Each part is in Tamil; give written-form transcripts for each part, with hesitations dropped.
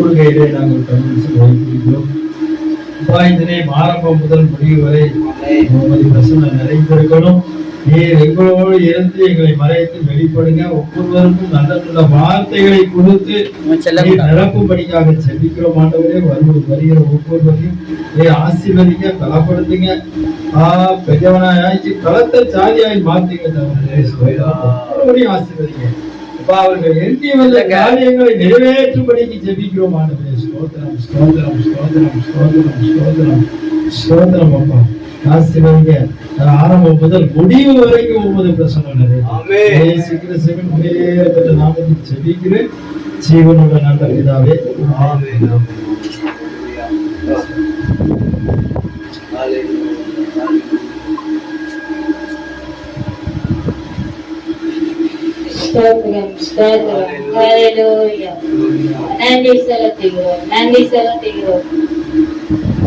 கூறுகையிலே நாங்கள் வைத்திருக்கிறோம். இதனை ஆரம்பம் முதல் முடிவு வரை உமது பிரசன்னம் நிறைந்திருக்கணும். நீர் எங்களோடு இருந்து எங்களை மறைத்து வெளிப்படுங்க. ஒவ்வொருவருக்கும் நல்ல நல்ல வார்த்தைகளை கொடுத்து நிரப்பும்படியாக செபிக்கிறோம். ஆண்டவரே, வருகிற ஒவ்வொருவரையும் ஆசீர்வதிங்க, பலப்படுத்துங்க. பெரியவனாய் பலத்த சாதியாய் மாத்துங்க. ஒவ்வொருவரையும் ஆசீர்வதிங்க. அவர்கள் எண்ணி வந்த காரியங்களை நிறைவேற்றும்படிக்கு ஜெபிக்கிறோம். ஆண்டவரே, ஸ்தோத்திரம் ஸ்தோத்திரம் ஸ்தோத்திரம் ஸ்தோத்திரம் ஸ்தோத்திரம் ஸ்தோத்திரம். அப்பா ஆசீர்வதிங்க. ஆரம்பம் முதல் முடிவு வரைக்கும் உமது பிரசன்னம் நாமத்தில் ஜெபிக்கிறேன். ஜீவனோட நல்ல பிதாவே, ஆமென். ஸ்தோத்திரம் ஸ்தோத்திரம். ஹல்லேலூயா. நன்றி செலுத்துகிறோம், நன்றி செலுத்துகிறோம்.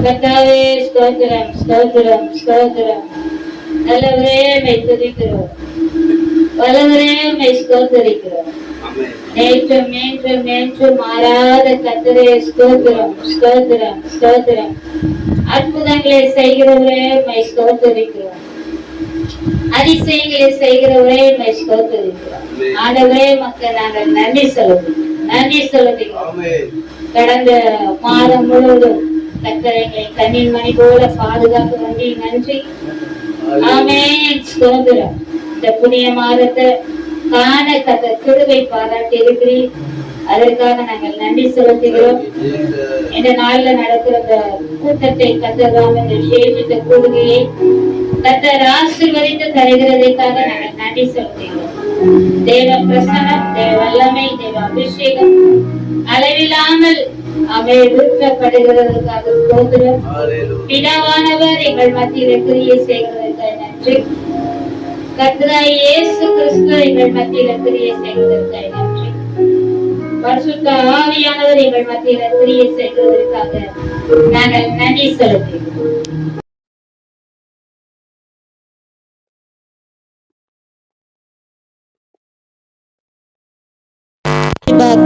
கர்த்தாவே, ஸ்தோத்திரம் ஸ்தோத்திரம் ஸ்தோத்திரம். நல்லவரே, உம்மை துதிக்கிறோம். வல்லவரே, உம்மை ஸ்தோத்திரிக்கிறோம். நேற்றும் நேற்றும் நேற்றும் மாறாத கர்த்தரே, ஸ்தோத்திரம் ஸ்தோத்திரம் ஸ்தோத்திரம். அற்புதங்களை செய்கிறவரே, உம்மை ஸ்தோத்திரிக்கிறோம். அதிசயங்களை செய்கிறவரே, உம்மை ஸ்தோத்திரிக்கிறோம். ஆண்டவரே, மக்கள் நாங்கள் நன்றி செலுத்துகிறோம், நன்றி செலுத்துகிறோம். கடந்த மாதம் முழுவதும் கர்த்தரை கண்ணின் மணி போல பாதுகாக்க வேண்டி நன்றி. ஆமென். ஸ்தோத்திரம். இந்த புதிய மாதத்தை காண கர்த்தர் கிருபை பாராட்டி இருக்கிறீர். அதற்காக நாங்கள் நன்றி செலுத்துகிறோம். இந்த நாள்ல நடக்கிற கூட்டத்தை கர்த்தர் இந்த விசேஷித்த கூடுகையை கர்த்தர் ஆசீர்வதித்து தருகிறதற்காக நாங்கள் நன்றி செலுத்துகிறோம். தேவ பிரசன்னம், தேவ வல்லமை, தேவ அபிஷேகம் அளவில்லாமல் ஊற்றப்படுகிறதற்காக ஸ்தோத்திரம். பிதாவானவர் எங்கள் மத்தியில் கிரியை செய்கிறதற்காக நன்றி. கர்த்தராகிய இயேசு கிறிஸ்து எங்கள் மத்தியில் கிரியை செய்கிறதற்காக நன்றி. பரிசுத்த ஆவியானவர் எங்கள் மத்தியில் கிரியை செய்கிறதற்காக நாங்கள் நன்றி செலுத்துகிறோம்.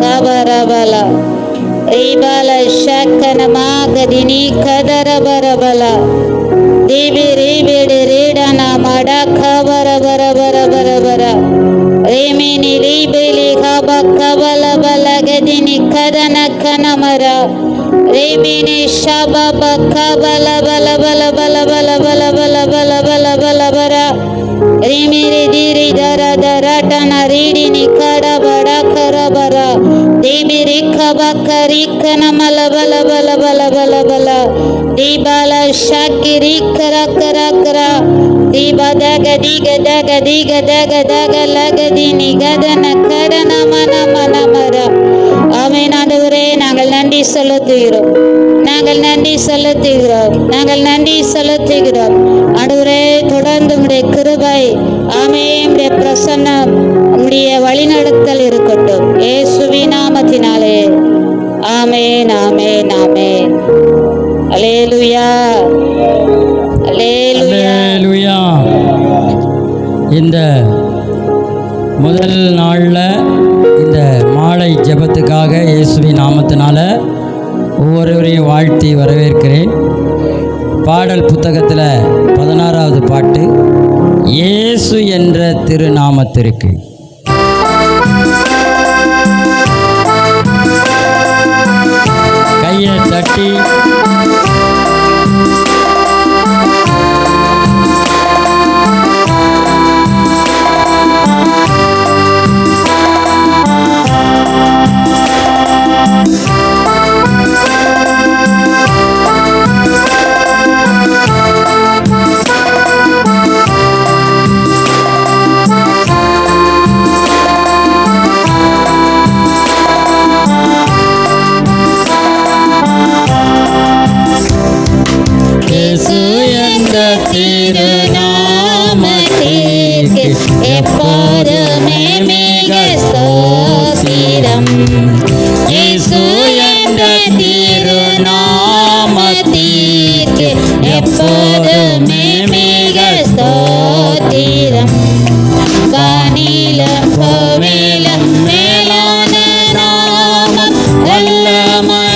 Kabarabala Ribala Shakana Magadini Kadarabarabala Dibi Ribidi Ridana Mada Kabarabarabarabara Rimini Ribili Haba Kabala Balagadini Kadana Kanamara Rimini Shababa Kabala Bala Bala Bala Bala Bala Bala Bala Bala Bala Bala Rimiri Diri Dara Daratana Ridini Kada Bada Karabara Dibiri Kabakari Kanamala Bala Bala Bala Bala Bala Dibala Shakiri Kara Kara Kara Diba Daga Diga Daga Diga Daga Daga Lagadini Gadana Kadana Mana Mana Mara Amen. ஆண்டவரே, நாங்கள் நன்றி செலுத்துகிறோம், நாங்கள் நன்றி செலுத்துகிறோம், நாங்கள் நன்றி செலுத்துகிறோம். ஆண்டவரே, தொடர்ந்து உம்முடைய கிருபை, ஆமென், உம்முடைய பிரசன்னம், உம்முடைய வழிநடத்தல் இருக்கட்டும். இயேசுவின் நாமத்தினாலே ஆமென், ஆமென், ஆமென். அல்லேலூயா, அல்லேலூயா. இந்த முதல் நாளில் இந்த மாலை ஜெபத்துக்காக இயேசுவின் நாமத்தினால ஒவ்வொருவரையும் வாழ்த்தி வரவேற்கிறேன். பாடல் புத்தகத்தில் 16வது பாட்டு, இயேசு என்ற திருநாமத்திற்கு. கையை தட்டி திருநாமத்திற்கு எப்போதுமே மிக ஸ்தோத்திரம். இயேசு என்ற திருநாமத்திற்கு எப்போதுமே மிக ஸ்தோத்திரம். வானிலும் பூமியிலும் மேலான நாமம் வல்லமை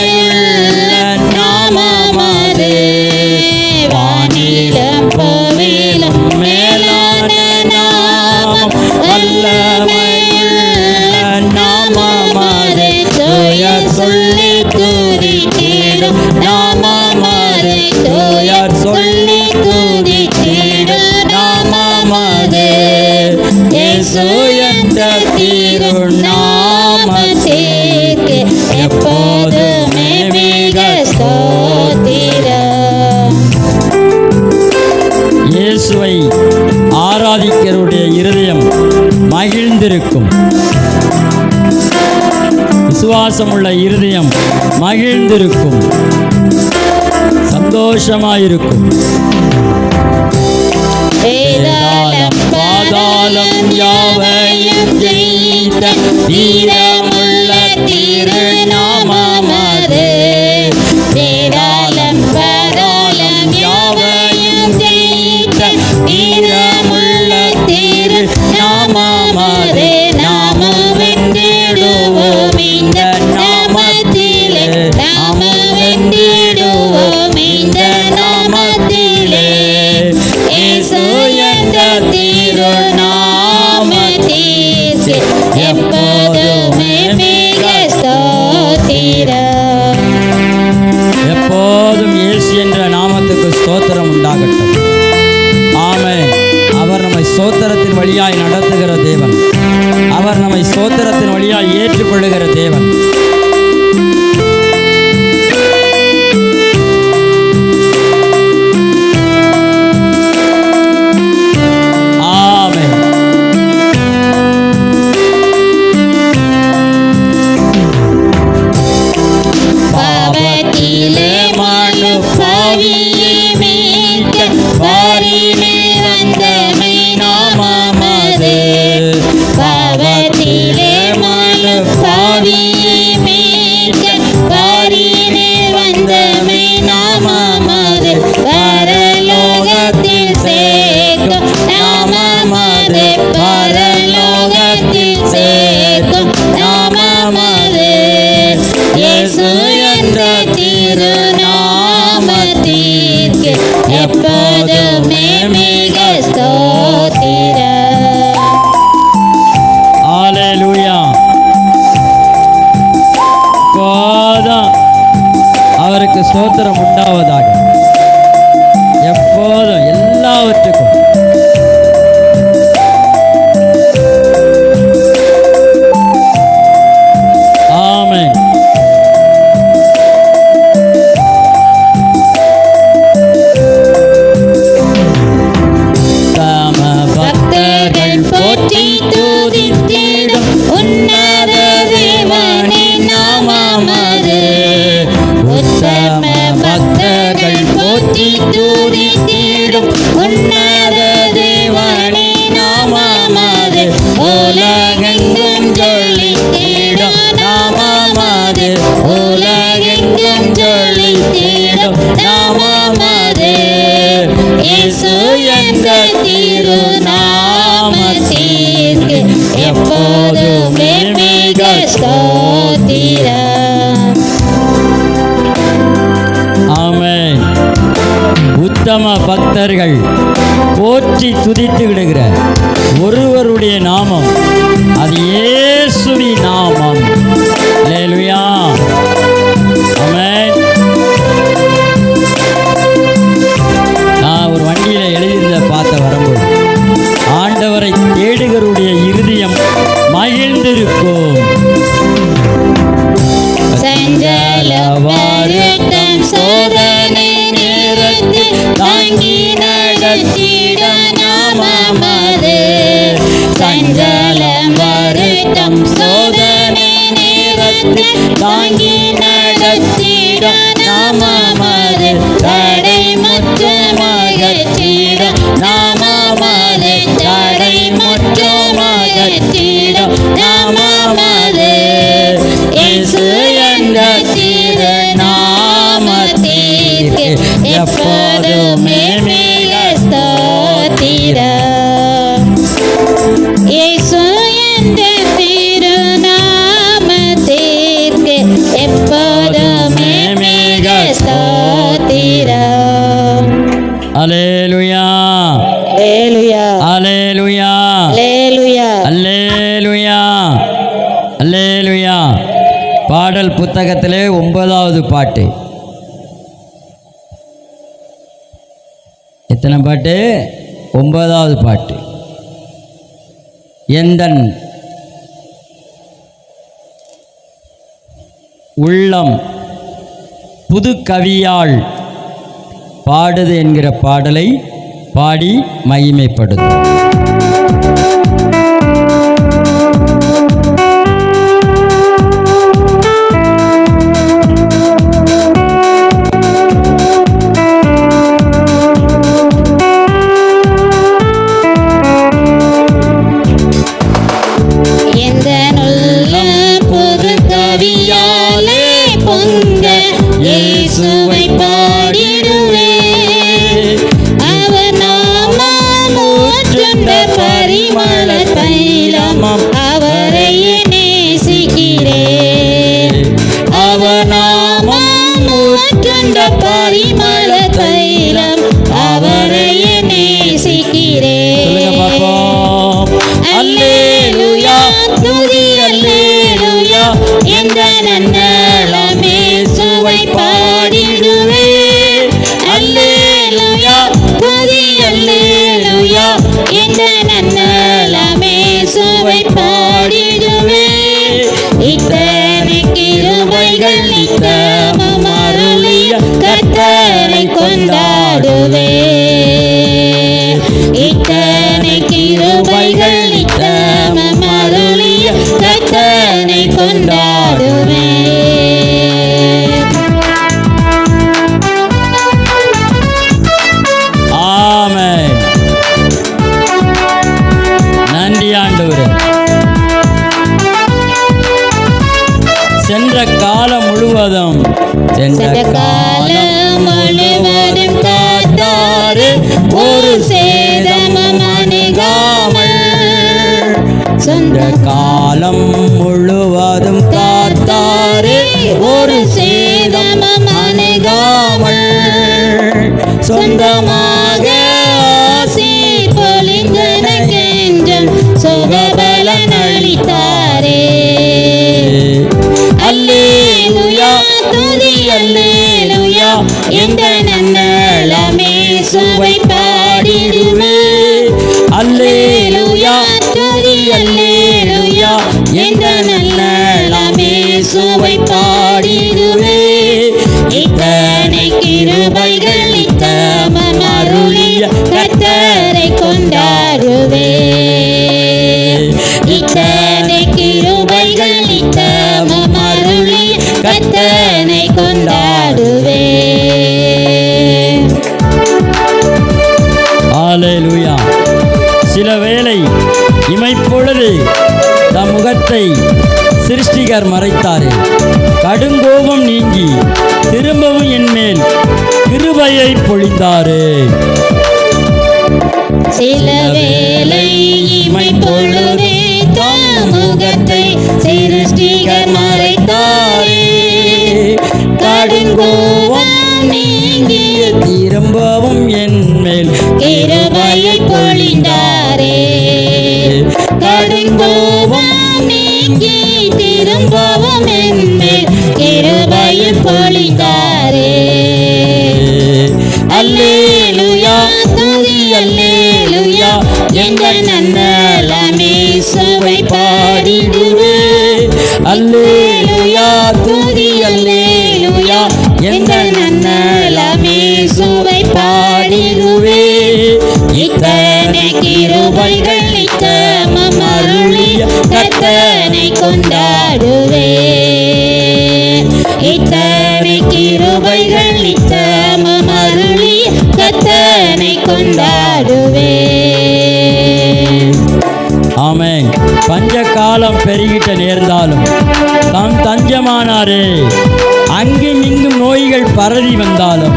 விசுவாசமுள்ள இருதயம் மகிழ்ந்திருக்கும், சந்தோஷமாயிருக்கும். வேதாளம் பாதாளம் யாவையும் ஜெயித்த வீரமுள்ள திருநாமமது. வேதாளம் பாதாளம் யாவையும் ஜெயித்த வீரமுள்ள திருநாமமது. நாமம் வென்றிடுவோம் இந்த நாமத்திலே, நாமம் வென்றிடுவோம் இந்த நாமத்திலே. இயேசு என்ற திருநாமத்திற்கு எப்போதுமே மிக ஸ்தோத்திரம். எப்போதும் இயேசு என்ற நாமத்துக்கு ஸ்தோத்திரம் உண்டாகட்டும். ஆமென். அவர் நம்மை ஸ்தோத்திரத்தின் வழியாய் நடத்துகிற தேவன். அவர் நம்மை ஸ்தோத்திரத்தின் வழியாய் ஏற்றுக்கொள்ளுகிற தேவன். ஆமென். பாவத்திலே மனு பாவியை மீட்க வாரிலே வந்தமை நாமமது. பாவத்திலே மனு பாவியை மீட்க வாரிலே வந்தமை நாமமது. பரலோகத்தில் சேர்க்கும் நாமமது. பரலோகத்தில் சேர்க்கும் நாமமது. இயேசு என்ற திருநாமத்திற்கு எப்போதுமே மிக ஸ்தோத்திரம். ஹல்லேலூயா. எப்போதும் அவருக்கு ஸ்தோத்திரம் உண்டாவதாக. எப்போதும் எல்லாவற்றுக்கும். ஆமென். தம பக்தர்கள் போற்றி துதித்திடும் உன்னத தேவனின் நாமமது. உத்தம பக்தர்கள் போற்றி துதித்திடும் உன்னத தேவனின் நாமமது. உலகெங்கும் ஜொலித்திடும் நாமமது. உலகெங்கும் ஜொலித்திடும் நாமமது. இயேசு என்ற திருநாமத்திற்கு எப்போதுமே மிக ஸ்தோத்திரம். ஆமென். உத்தம பக்தர்கள் போற்றி துதித்து விடுகிற ஒருவருடைய நாமம், அது இயேசுவின் நாமம். அல்லேலூயா. ஆமென். நான் ஒரு வண்டியில் எழுதியிருந்த பார்த்த வரும்போது, ஆண்டவரை தேடுகிறவருடைய இருதயம் மகிழ்ந்திருக்கும். சஞ்சல வருத்தம் சோதனை நேரத்தில் தாங்கி நடத்திட நாமமது. சஞ்சலம் வருத்தம் சோதனை நேரத்தில் தாங்கி நடத்திட நாமமது. தடை முற்றமகற்றிட நாமமது. தடை முற்றமகற்றிட நாமமது. இயேசு என்ற திருநாமத்திற்கு எப்போதுமே மிக ஸ்தோத்திரம். இயேசு என்ற திருநாமத்திற்கு எப்போதுமே மிக ஸ்தோத்திரம். அல்லேலூயா. அல்லேலூயா. அல்லேலூயா. அல்லேலூயா. அல்லேலூயா. அல்லேலூயா. பாடல் புத்தகத்திலே 9வது பாட்டு. எத்தனை பாட்டு? 9வது பாட்டு. எந்தன் உள்ளம் புது கவியால் பாடுது என்கிற பாடலை பாடி மகிமைப்படுத்தும். எந்த நன்னலமே சுவை பாடிடுவே. அல்லேலூயா துதி அல்லேலூயா எந்த நன்னலமே சுவை பாடிடுவே. இத்தனை கிருபைகள் நித்தமும் அருளிய கர்த்தரை கொண்டாடுவே. இத்தனை கிருபைகள் நித்தமும் அருளிய கர்த்தரை கொண்டாடுவே. ஆமென். நன்றி ஆண்டவரே. சென்ற காலம் முழுவதும் காத்தாரு ஒரு சேதமும் அணுகாமல். சென்ற காலம் முழுவதும் காத்தாரு ஒரு சேதமும் அணுகாமல். சொந்தமாக ஆசி பொழிந்தனக்கென்றும் சுகபலன் அளித்தாரே. அல்லேலூயா துதி அல்லேலூயா எந்த நன்னலமே சுவை பாடிடுவே. அல்லேலூயா துதி அல்லேலூயா எந்த நன்னலமே சுவை பாடிடுவே. இத்தனை கிருபைகள் நித்தமும் அருளிய கர்த்தரை கொண்டாடுவே. இத்தனை கிருபைகள் நித்தமும் அருளிய கர்த்தரை கொண்டாடுவே. அல்லேலூயா. சில வேளை இமைப்பொழுது தம் முகத்தை சிருஷ்டிகர் மறைத்தாரே. கடுங்கோபம் நீங்கி திரும்பவும் என்மேல் கிருபையை பொழிந்தாரே. சில வேளை இமை பொழுதே தம் முகத்தை சிருஷ்டிகர் மறைத்தாரே. கடுங்கோபம் நீங்கி திரும்பவும் என்மேல் கிருபையை பொழிந்தாரே. கடுங்கோபம் நீங்கி திரும்பவும் என்மேல் கிருபையை பொழிந்தாரே. அல்லேலூயா துதி அல்லேலூயா எந்த நன்னலமே சுவை பாடிடுவே. அல்லேலூயா துதி அல்லேலூயா எந்த நன்னலமே சுவை பாடிடுவே. இத்தனை கிருபைகள் நித்தமும் அருளிய கர்த்தரை கொண்டாடுவே. இத்தனை கிருபைகள் நித்தமும் அருளிய கர்த்தரை கொண்டாடுவே. ஆமென். பஞ்ச காலம் பெருகிட்ட நேர்ந்தாலும் தாம் தஞ்சமானாரே. அங்கும் இங்கும் நோய்கள் பரவி வந்தாலும்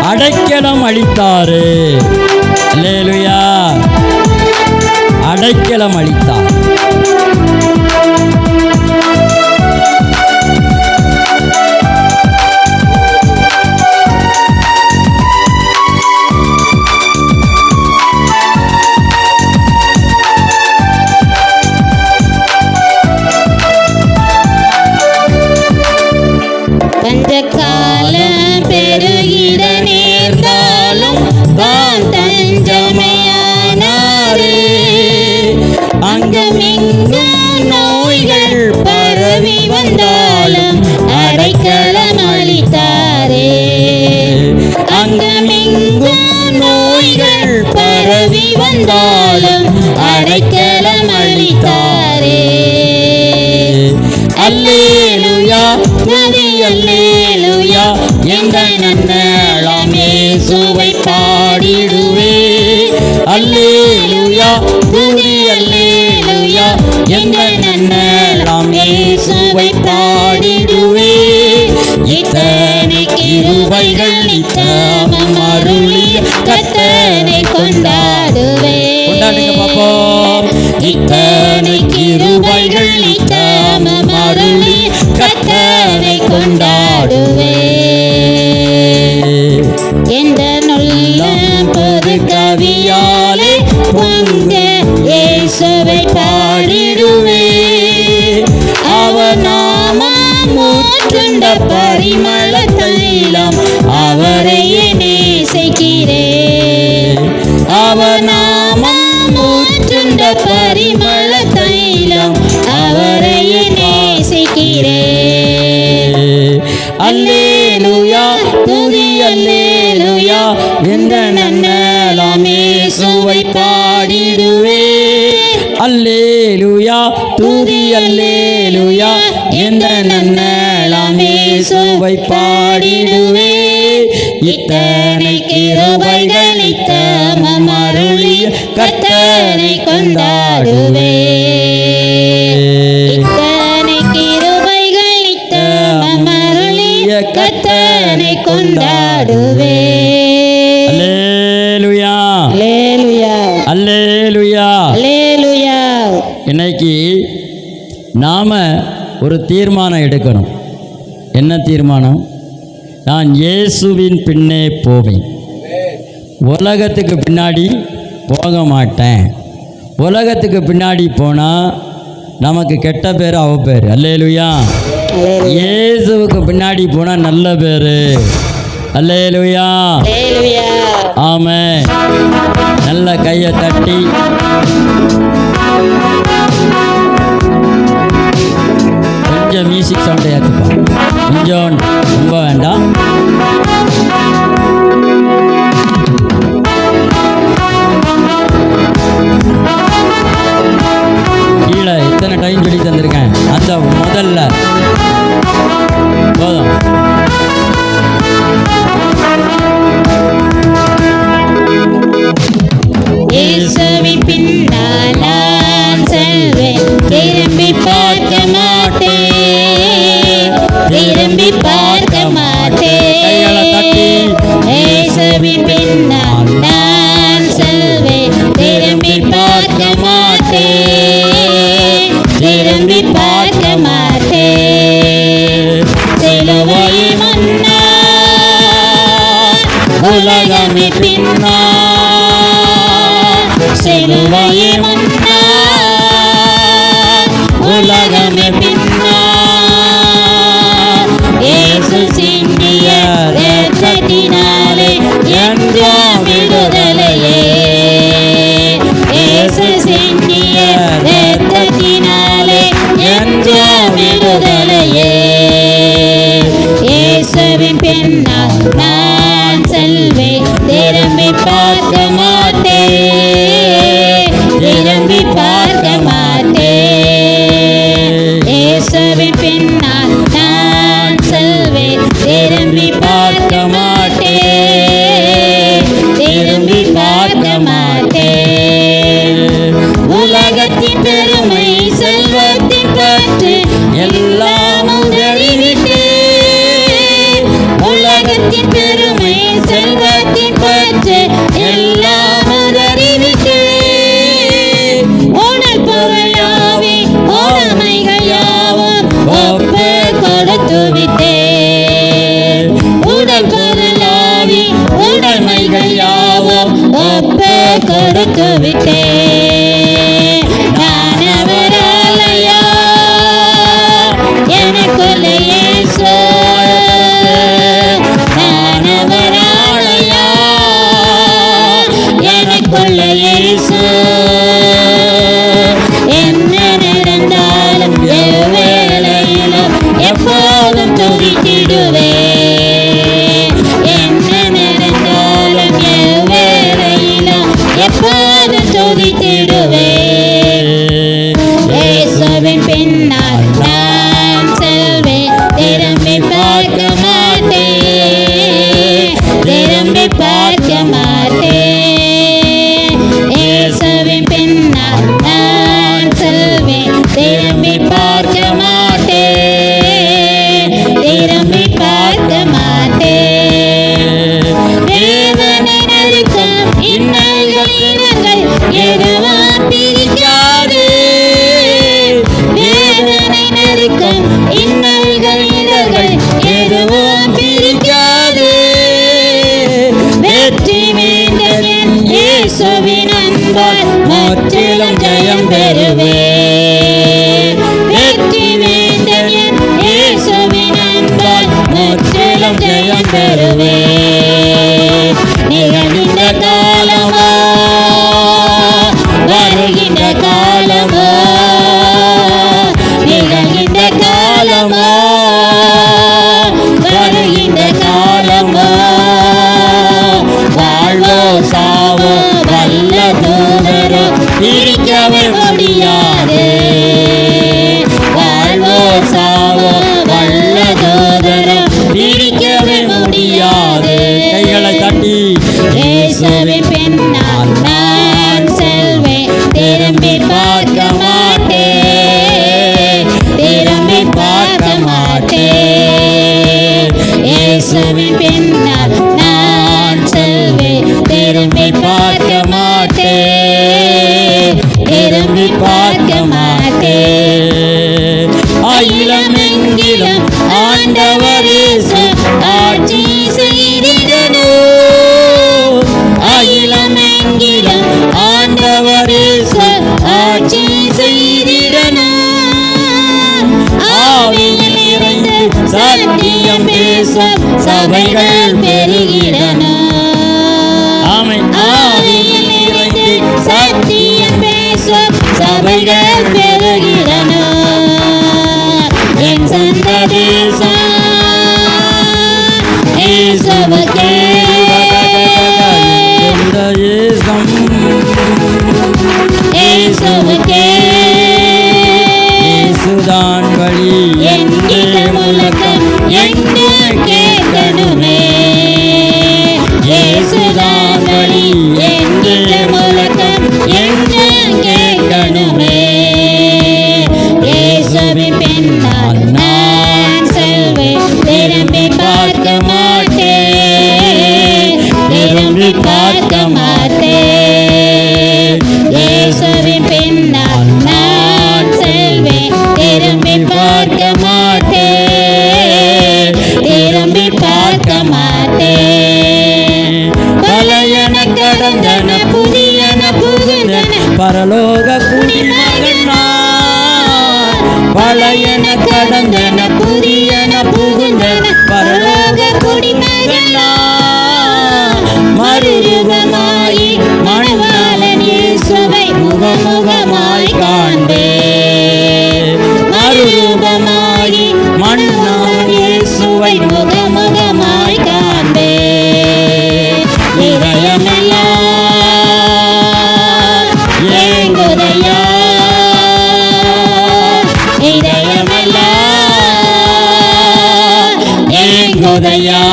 அடைக்கலம் அளித்தாரே. அல்லேலூயா. அடைக்கலம் அளித்தார். பஞ்சகாலம் பெருகிட நேர்ந்தாலும் தான் தஞ்சமையானாரே. அங்குமிங்கும் நோய்கள் பரவி வந்தாலும் அடைக்கலம் அளித்தாரே. அங்குமிங்கும் நோய்கள் பரவி வந்தாலும் அடைக்கலம் அளித்தாரே. அல்லேலூயா துதி அல்லேலூயா எந்த நன்னலமே சுவை பாடிடுவே. அல்லேலூயா துதி அல்லேலூயா எந்த நன்னலமே சுவை பாடிடுவே. இத்தனை கிருபைகள் நித்தமும் அருளிய கர்த்தரை கொண்டாடுவே. கொண்டாடுங்க பாப்போம். இத்தனை கிருபைகள் நித்தமும் அருளிய கர்த்தரை கொண்டாடுவே. எந்த நல்ல பொது கவியாலே பொங்க இயேசுவை பாடிடுவே. அவர் ஊற்றுண்ட பரிமள தைலம் அவரையே நேசிக்கிறேன். அவர் நாமம் ஊற்றுண்ட பரிமள தைலம் அவரையே நேசிக்கிறேன். அல்லேலூயா துதி அல்லேலூயா என்ற நன்னலாம் இயேசுவை பாடிடுவே. அல்லேலூயா துதி அல்லேலூயா என்ற நன்னலாம் இயேசுவை பாடிடுவே. இத்தனை கிருபைகள் இத்தமம் அருளிய கர்த்தரை கொண்டாடுவே. இத்தனை கிருபைகள் இத்தமம் அருளிய கர்த்தரை கொண்டாடுவே. அல்லேலூயா அல்லேலூயா அல்லேலூயா. அல்லேலூயா. இன்னைக்கு நாம் ஒரு தீர்மானம் எடுக்கணும். என்ன தீர்மானம்? நான் இயேசுவின் பின்னே போவேன், உலகத்துக்கு பின்னாடி போக மாட்டேன். உலகத்துக்கு பின்னாடி போனால் நமக்கு கெட்ட பேர் அவ பேர். அல்லேலூயா. இயேசுவுக்கு பின்னாடி போனால் நல்ல பேர். அல்லேலூயா. அல்லேலூயா. ஆமென். நல்ல கையை தட்டி கொஞ்சம் மியூசிக் சவுண்டை ஏற்றுப்பா. கொஞ்சம் ரொம்ப வேண்டாம். கீழே எத்தனை டைம் சொல்லி தந்திருக்கேன், அந்த முதல்ல போதும். இயேசுவின் பின்னால் நான் செல்வேன், திரும்பி பார்க்க மாட்டேன், திரும்பி பார்க்க கைகளை தட்டி. மாட்டேன். இயேசுவின் பின்னால் நான் செல்வேன், திரும்பி பார்க்க மாட்டேன், திரும்பி பார்க்க மாட்டேன். சிலுவை முன்னால் உலகமே பின்னால், சிலுவை முன்னால் உலகமே பின்னால். இயேசு சிந்திய இரத்தத்தினாலே என்றும் விடுதலையே. இயேசு சிந்திய இரத்தத்தினாலே என்றும் விடுதலையே. இயேசுவின் பின்னால் நான் செல்வேன், திரும்பி பார்க்க மாட்டேன், திரும்பி பார்க்க மாட்டேன். இயேசுவின் பின்னால் நான் செல்வேன், திரும்பி பார்க்க மாட்டேன், திரும்பி பார்க்க மாட்டேன். உலகத்தின் பெருமை செல்வத்தின் பற்று எல்லாம் உதறிவிட்டேன். உலகத்தின் பெருமை செல்வத்தின் பற்று எல்லாம் உதறிவிட்டேன். உடல் பொருள் யாவே உடைமைகள் யாவும் ஒப்பு கொடுத்து விட்டேன். உடல் பொருள் யாவே உடைமைகள் யாவும் ஒப்பு கொடுத்து விட்டேன். நான் அவராலயா எனக்குள்ள இயேசு, நான் அவராலயா எனக்குள்ள இயேசு. என்ன நடந்தாலும் எவ்வேளையிலும் எப்போதும் துதித்திடுவேன். என்ன நடந்தாலும் எவ்வேளையிலும் எப்போதும் துதித்திடுவேன். இயேசுவின் பின்னால் நான் செல்வேன், திரும்பி பார்க்க மாட்டேன், திரும்பி பார்க்க மாட்டேன். இயேசுவின் பின்னால் நான் செல்வேன், திரும்பி பார்க்க மாட்டேன், திரும்பி பார்க்க மாட்டேன். தேவனை நெருக்கம் இன்னல்கள் இனங்கள் எதுவும் பிரிக்காது. வேதனை நெருக்கம் இன்னல்கள் இடர்கள் எதுவும் பிரிக்காது. வெற்றி வேந்தன் இயேசுவின் அன்பால் முற்றிலும் ஜெயம் பெறுவேன். வெற்றி வேந்தன் இயேசுவின் அன்பால் சத்தியம் பேசும் சபைகள் பெருகிடன. ஆமென். ஆவியில் நிறைந்து சத்தியம் பேசும் சபைகள் பெருகிடன. என் சொந்த தேசம் இயேசுவுக்கே. இந்த தேசம் இயேசுவுக்கே. இயேசுதான் வழி என்கிற முழக்கம் எங்கு கேட்கணுமே. இயேசுதான் வழி என்கிற முழக்கம் எங்கு கேட்கணுமே. இயேசுவின் பின்னால் நான் செல்வேன், திரும்பி பார்க்க மாட்டேன், திரும்பி பார்க்க மாட்டேன். இயேசுவின் பின்னால் நான் செல்வேன், திரும்பி பார்க்க மாட்டேன், திரும்பி பார்க்க மாட்டேன். பழையன கடந்தன புதியன புகுந்தன பரலோக குடிமகன் நான். பழையன கடந்தன புதியன புகுந்தன பரலோக குடிமகன் நான். மறுரூபமாயி மணவாளன் இயேசுவை முகமுகமாய் காண்பேன். மறுரூபமாயி மணவாளன் இயேசுவை முகமுகமாய் காண்பேன். இதயமெல்லாம் ஏங்குதையா, இதயமெல்லாம் ஏங்குதையா.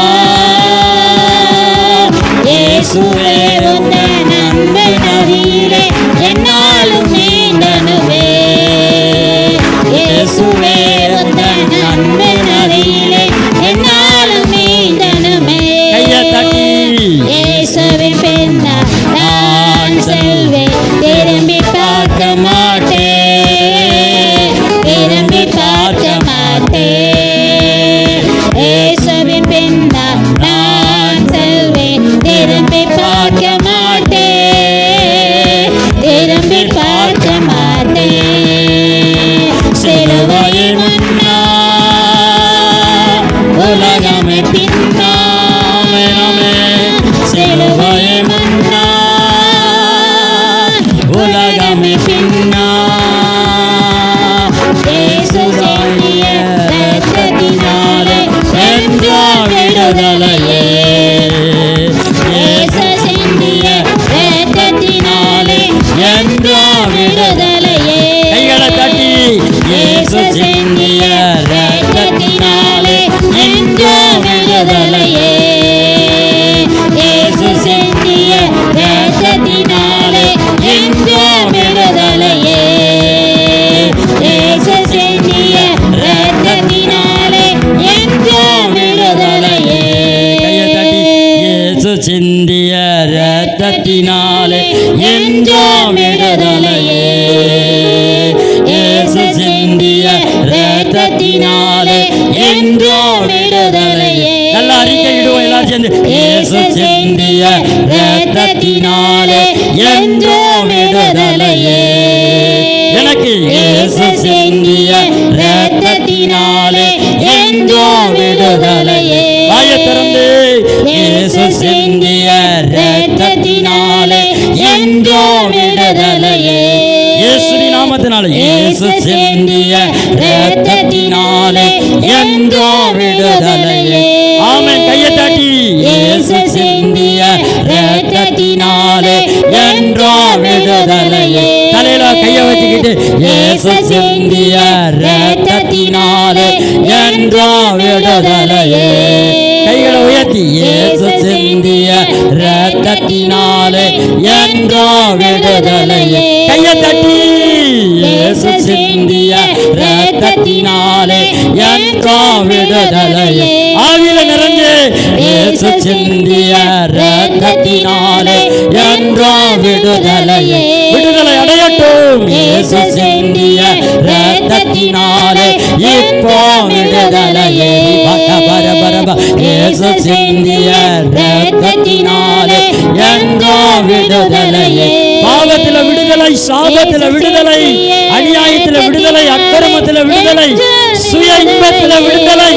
இயேசுவே உந்தன் அன்பின் அருகிலே என்னாலும் நீண்டனுமே. இயேசுவே உந்தன் அன்பின் அருகிலே என்னாலும் நீண்டனுமே. கையை தட்டி. இயேசுவின் பின்னால் நான் செல்வேன், திரும்பி பார்க்க மாட்டேன், திரும்பி பார்க்க மாட்டேன். இயேசுவின் பின்னால் நான் செல்வேன், திரும்பி பார்க்க மாட்டேன், திரும்பி பார்க்க மாட்டேன். சிலுவையை முன்னா உலகமே பின்னா, சிலுவையை முன்னா உலகமே பின்னா. இயேசு சிந்திய இரத்தத்தினாலே என்றோ விடுதலையே. இயேசு சிந்திய இரத்தத்தினாலே என்றோ விடுதலையே. கைகளை தட்டி. இயேசு சிந்திய இரத்தத்தினாலே என்றோ விடுதலையே. இயேசு சிந்திய இரத்தத்தினாலே என்றோ விடுதலையே. இயேசு சிந்திய இரத்தத்தினாலே என்றோ விடுதலையே. கையை தட்டி. இயேசு சிந்திய இரத்தத்தினாலே என்றோ விடுதலையே. இயேசு சிந்திய இரத்தத்தினாலே என்றோ விடுதலையே. நல்ல அறிக்கையிடுவோம் எல்லாரும் சேர்ந்து. இயேசு சிந்திய இரத்தத்தினாலே என்றோ விடுதலையே. எனக்கு இயேசு சிந்திய இரத்தத்தினாலே என்றோ விடுதலையே. வாயை திறந்து. இயேசு சிந்திய இரத்தத்தினாலே என்றோ விடுதலையே. இயேசுவின் நாமத்தினாலே. இயேசு சிந்திய இரத்தத்தினாலே என்றோ விடுதலையே. ஆமென். கையை தட்டி. இயேசு சிந்திய இரத்தத்தினாலே என்றோ விடுதலையே. தலையில கையை வச்சுக்கிட்டு. இயேசு சிந்திய இரத்தத்தினாலே என்றோ விடுதலையே. கைகளை உயர்த்தி. இயேசு சிந்திய இரத்தத்தினாலே என்றோ விடுதலையே. கையை தட்டி. இயேசு சிந்திய இரத்தத்தினாலே என்றோ விடுதலையே. ஆவியில நிறைஞ்சு. இயேசு சிந்திய இரத்தத்தினாலே என்றோ விடுதலையே. விடுதலை அடையட்டும். இயேசு சிந்திய இரத்தத்தினாலே இப்போ விடுதலையே. இயேசு சிந்திய இரத்தத்தினாலே என்றோ விடுதலையே. பாவத்தில விடுதலை, சாபத்தில விடுதலை, அநியாயத்தில விடுதலை, அக்கிரமத்தில விடுதலை, சுய இன்பத்தில விடுதலை,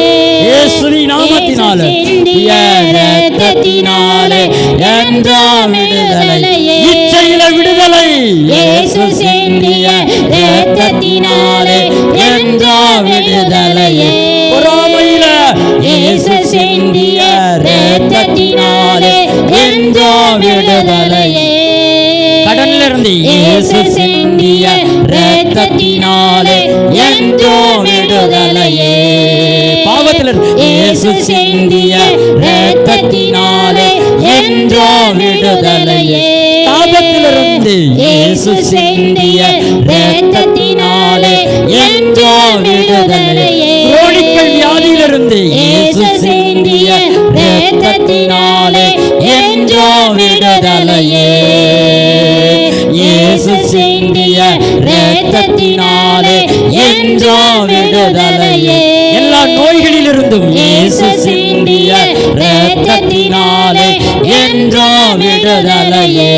பாவத்தில் இயேசு சிந்திய இரத்தத்தினாலே என்றோ விடுதலையே. பாவத்திலிருந்து இயேசு சிந்திய இரத்தத்தினாலே என்றோ விடுதலையே. குரோனிக்கல் வியாதியிலிருந்து இயேசு சிந்திய இரத்தத்தினாலே என்றோ விடுதலையே. இயேசு சிந்திய இரத்தத்தினாலே என்றோ விடுதலையே. எல்லா நோய்களிலிருந்தும் இயேசு சிந்திய இரத்தத்தினாலே என்றோ விடுதலையே.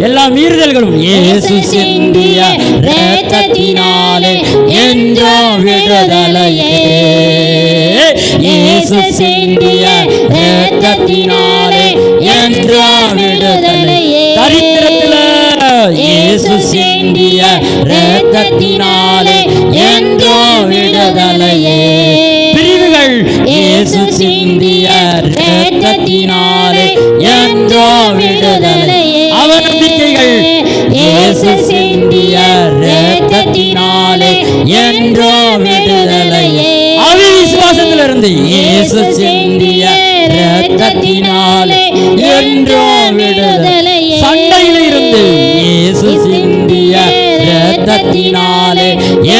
எல்லா மீறுதல்களும் இயேசு சிந்திய இரத்தத்தினாலே என்றோ விடுதலையே. இயேசு சிந்திய இரத்தத்தினாலே என்றோ விடுதலையே. தரித்திரத்தில இயேசு சிந்திய இரத்தத்தினாலே என்றோ விடுதலையே. பிரிவுகள் இயேசு சிந்திய இரத்தத்தினாலே என்றோ விடுதலையே. அவநம்பிக்கைகள் இயேசு சிந்திய இரத்தத்தினாலே என்றோ விடுதலையே. அவிசுவாசத்திலிருந்து இயேசு சிந்திய இரத்தத்தினாலே என்றோ விடுதலையே. சண்டையில் இருந்து இயேசு சிந்திய இரத்தத்தினாலே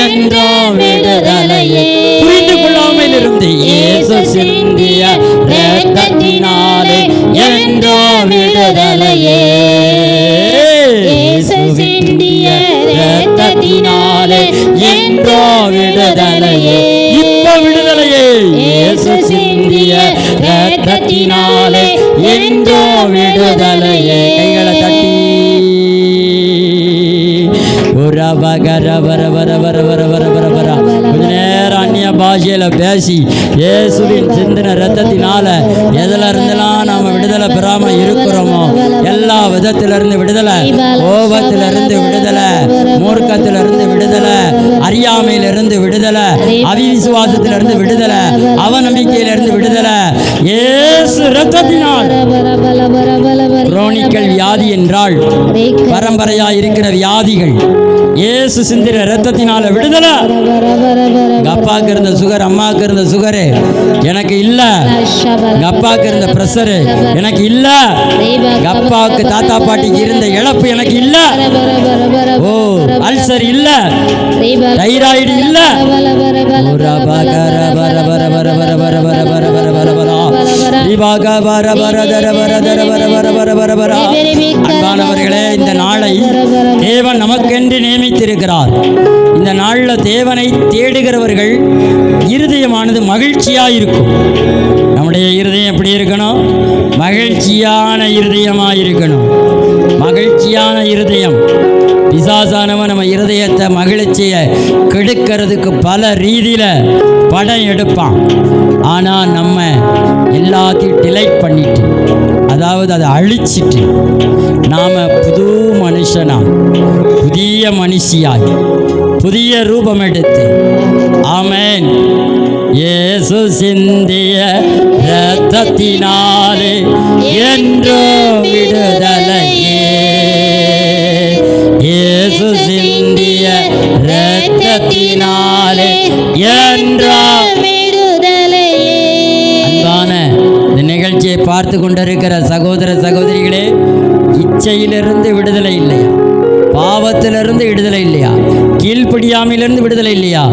என்றோ விடுதலையே. புரிந்து கொள்ளாமல் இருந்து இயேசு சிந்திய இரத்தத்தினாலே என்றோ விடுதலையே. இயேசு சிந்திய இரத்தத்தினாலே என்றோ விடுதலையே. இப்போ விடுதலையே. இயேசு சிந்திய இரத்தத்தினாலே என்றோ விடுதலையே. கைகளை தட்டி கொஞ்ச நேரம் அந்நிய பாஷையில பேசி இயேசுவின் சிந்தின இரத்தத்தினால எதுல இருந்தெல்லாம் நாம விடுதலை பெறாம இருக்கிறோமோ எல்லா விதத்திலிருந்து விடுதலை, கோபத்திலிருந்து விடுதலை, மூர்க்கத்திலிருந்து விடுதலை, அறியாமையிலிருந்து விடுதலை, அவிசுவாசத்திலிருந்து விடுதலை, அவநம்பிக்கையிலிருந்து விடுதலை இயேசு இரத்தத்தினால். குரோனிக்கல் வியாதி என்றால் பரம்பரையா இருக்கிற வியாதிகள் இயேசு சிந்தின இரத்தத்தினால விடுதலை. அப்பாவுக்கு இருந்த சுகர், அம்மாவுக்கு இருந்த சுகரு எனக்கு இல்ல. அப்பாவுக்கு இருந்த பிரஷரு எனக்கு இல்ல. அப்பாவுக்கு தாத்தா பாட்டிக்கு இருந்த இழப்பு எனக்கு இல்ல. ஓ அல்சர் இல்ல, தைராய்டு இல்ல. அன்பானவர்களே, இந்த நாளை தேவன் நமக்கென்று நியமித்திருக்கிறார். இந்த நாளில் தேவனை தேடுகிறவர்கள் இருதயமானது மகிழ்ச்சியாயிருக்கும். நம்முடைய இருதயம் எப்படி இருக்கணும்? மகிழ்ச்சியான இருதயமாக இருக்கணும். மகிழ்ச்சியான இருதயம். பிசாசானவன் நம்ம இருதயத்தை மகிழ்ச்சியை கெடுக்கிறதுக்கு பல ரீதியில் படம் எடுப்பான். ஆனால் நம்ம எல்லாத்தையும் டிலைட் பண்ணிட்டு, அதாவது அதை அழிச்சிட்டு நாம் புது மனுஷனா, புதிய மனுஷியாய், புதிய ரூபம் எடுத்து, ஆமென், இயேசு சிந்திய இரத்தத்தினாலே என்றோ விடுதலையே. இயேசு சிந்திய இரத்தத்தினாலே என்றோ விடுதலையே. அன்பான இந்த நிகழ்ச்சியை பார்த்து கொண்டிருக்கிற சகோதர சகோதரிகளே, இச்சையிலிருந்து விடுதலை இல்லையா? பாவத்திலிருந்து விடுதலை இல்லையா? கீழ்ப்படியாமையிலிருந்து விடுதலை இல்லையா?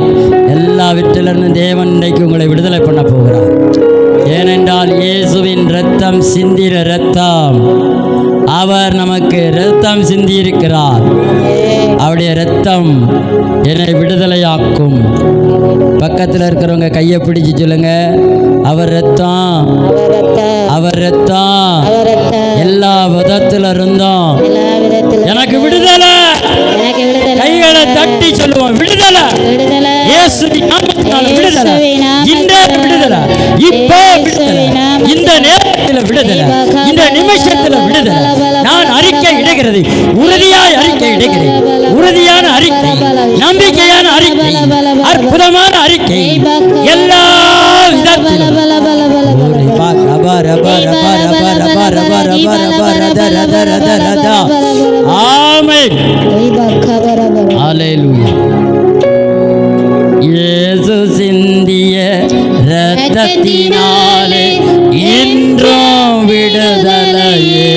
எல்லாவற்றிலிருந்து தேவன் இன்றைக்கு உங்களை விடுதலை பண்ண போகிறார். ஏனென்றால் இயேசுவின் இரத்தம் சிந்தின இரத்தம். அவர் நமக்கு இரத்தம் சிந்தி இருக்கிறார். அவருடைய இரத்தம் என்னை விடுதலையாக்கும். பக்கத்தில் இருக்கிறவங்க கையை பிடிச்சு சொல்லுங்க, அவர் இரத்தம், அவர் இரத்தம் எல்லா விதத்தில் இருந்தோம் எனக்கு விடுதலை. கைகளை தட்டி சொல்லுவோம், விடுதலை. இயேசுவின் நாமத்தினால விடுதலை. இந்த விடுதலை, இப்போ விடுதலை, இந்த நேரத்தில் விடுதலை, இந்த நிமிஷத்தில் விடுதலை. நான் அறிக்கை இடுகிறது, உறுதியாய் அறிக்கை இடுகிறேன். உறுதியான அறிக்கை, நம்பிக்கையான அறிக்கை, அற்புதமான அறிக்கை. எல்லா விதத்திலும் ஆமென். ஹல்லேலூயா. இயேசு சிந்திய இரத்தத்தினாலே இன்றும் விடுதலையே.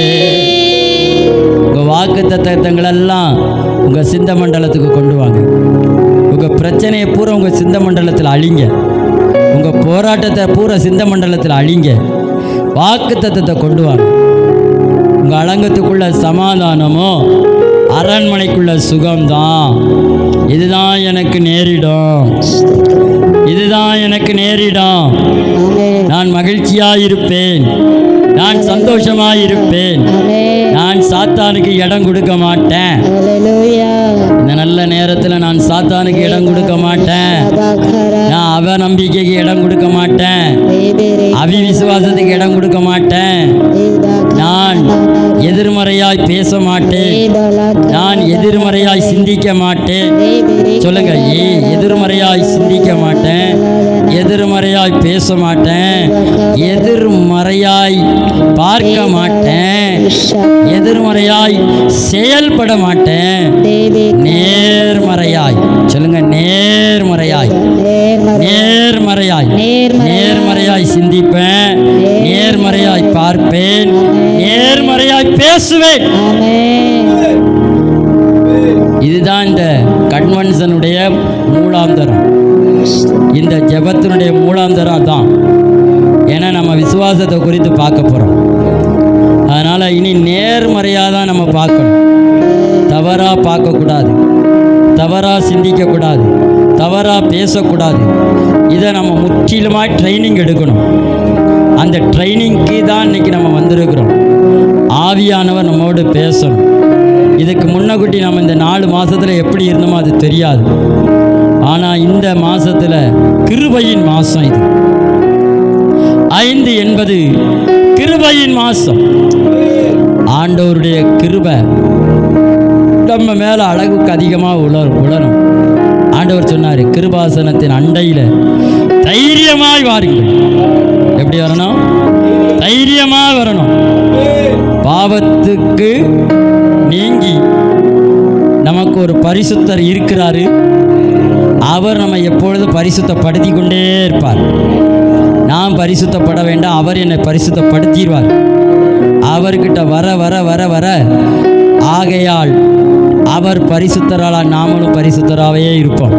உங்க வாக்கு தத்தங்களெல்லாம் உங்க சிந்த மண்டலத்துக்கு கொண்டு வாங்க. உங்க பிரச்சனையை பூரா உங்க சிந்த மண்டலத்தில் அழிங்க. உங்க போராட்டத்தை பூரா சிந்த மண்டலத்தில் அழிங்க. வாக்கு தத்தத்தை கொண்டு வாங்க. உங்க அலங்கத்துக்குள்ள சமாதானமோ அரண்மனைக்குள்ள சுகம்தான். இதுதான் எனக்கு நேரிடும், இதுதான் எனக்கு நேரிடும். நான் மகிழ்ச்சியாயிருப்பேன், நான் சந்தோஷமாயிருப்பேன். நான் சாத்தானுக்கு இடம் கொடுக்க மாட்டேன். இந்த நல்ல நேரத்தில் நான் சாத்தானுக்கு இடம் கொடுக்க மாட்டேன். நான் அவ நம்பிக்கைக்கு இடம் கொடுக்க மாட்டேன். அவிவிசுவாசத்துக்கு இடம் கொடுக்க மாட்டேன். நான் எதிர்மறையாய் பேச மாட்டேன். நான் எதிர்மறையாய் சிந்திக்க மாட்டேன். சொல்லுங்க, எதிர்மறையாய் சிந்திக்க மாட்டேன், எதிர்மறையாய் பேச மாட்டேன், எதிர்மறையாய் பார்க்க மாட்டேன், எதிர்மறையாய் செயல்பட மாட்டேன். நேர்மறையாய் சொல்லுங்க, நேர்மறையாய் நேர்மறையாய் நேர்மறையாய் சிந்திப்பேன், நேர்மறையாய் பார்ப்பேன், நேர்மறையாய் பேசுவேன். இதுதான் இந்த கன்வென்ஷனுடைய மூலாந்தரம். இந்த ஜெபத்தினுடைய மூலாந்தரம் தான். ஏன்னா நம்ம விசுவாசத்தை குறித்து பார்க்க போகிறோம். அதனால் இனி நேர்மறையாக தான் நம்ம பார்க்கணும். தவறாக பார்க்கக்கூடாது, தவறாக சிந்திக்கக்கூடாது, தவறாக பேசக்கூடாது. இதை நம்ம முற்றிலுமாக ட்ரைனிங் எடுக்கணும். அந்த ட்ரைனிங்க்கு தான் இன்றைக்கி நம்ம வந்திருக்கிறோம். ஆவியானவர் நம்மோடு பேசணும். இதுக்கு முன்னக்கூட்டி நம்ம இந்த 4 மாதத்தில் எப்படி இருந்தோமோ அது தெரியாது. ஆனால் இந்த மாதத்தில் கிருபையின் மாதம். இது 5 என்பது கிருபையின் மாதம். ஆண்டவருடைய கிருபை நம்ம மேலே அழகுக்கு அதிகமாக உலரும். ஆண்டவர் சொன்னார், கிருபாசனத்தின் அண்டையில் தைரியமாய் வாருங்கள். எப்படி வரணும்? தைரியமாக வரணும். பாவத்துக்கு நீங்கி நமக்கு ஒரு பரிசுத்தர் இருக்கிறாரு. அவர் நம்ம எப்பொழுதும் பரிசுத்தப்படுத்தி கொண்டே இருப்பார். நான் பரிசுத்தப்பட வேண்டாம், அவர் என்னை பரிசுத்தப்படுத்திடுவார். அவர்கிட்ட வர வர வர வர ஆகையால் அவர் பரிசுத்தரால் நாமளும் பரிசுத்தராகவே இருப்போம்.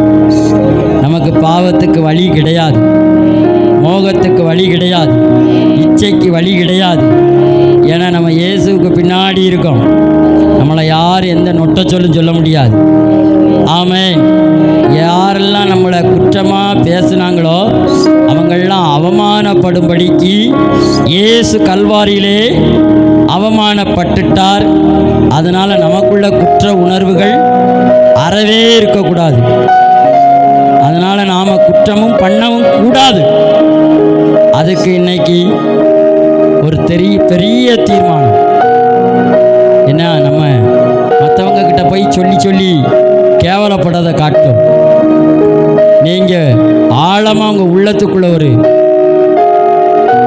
நமக்கு பாவத்துக்கு வழி கிடையாது, மோகத்துக்கு வழி கிடையாது, இச்சைக்கு வழி கிடையாது. ஏன்னா நம்ம இயேசுவுக்கு பின்னாடி இருக்கோம். நம்மளை யார் எந்த நொட்ட சொல்லும் சொல்ல முடியாது. ஆமென். யாரெல்லாம் நம்மளை குற்றமாக பேசுனாங்களோ அவங்களெல்லாம் அவமானப்படும்படிக்கு இயேசு கல்வாரியிலே அவமானப்பட்டுட்டார். அதனால் நமக்குள்ள குற்ற உணர்வுகள் அறவே இருக்கக்கூடாது. அதனால் நாம் குற்றமும் பண்ணவும் கூடாது. அதுக்கு இன்னைக்கு ஒரு பெரிய தீர்மானம் என்ன, நம்ம மற்றவங்க கிட்ட போய் சொல்லி கேவலப்படாத காட்டும். நீங்கள் ஆழமாக உங்கள் உள்ளத்துக்குள்ள ஒரு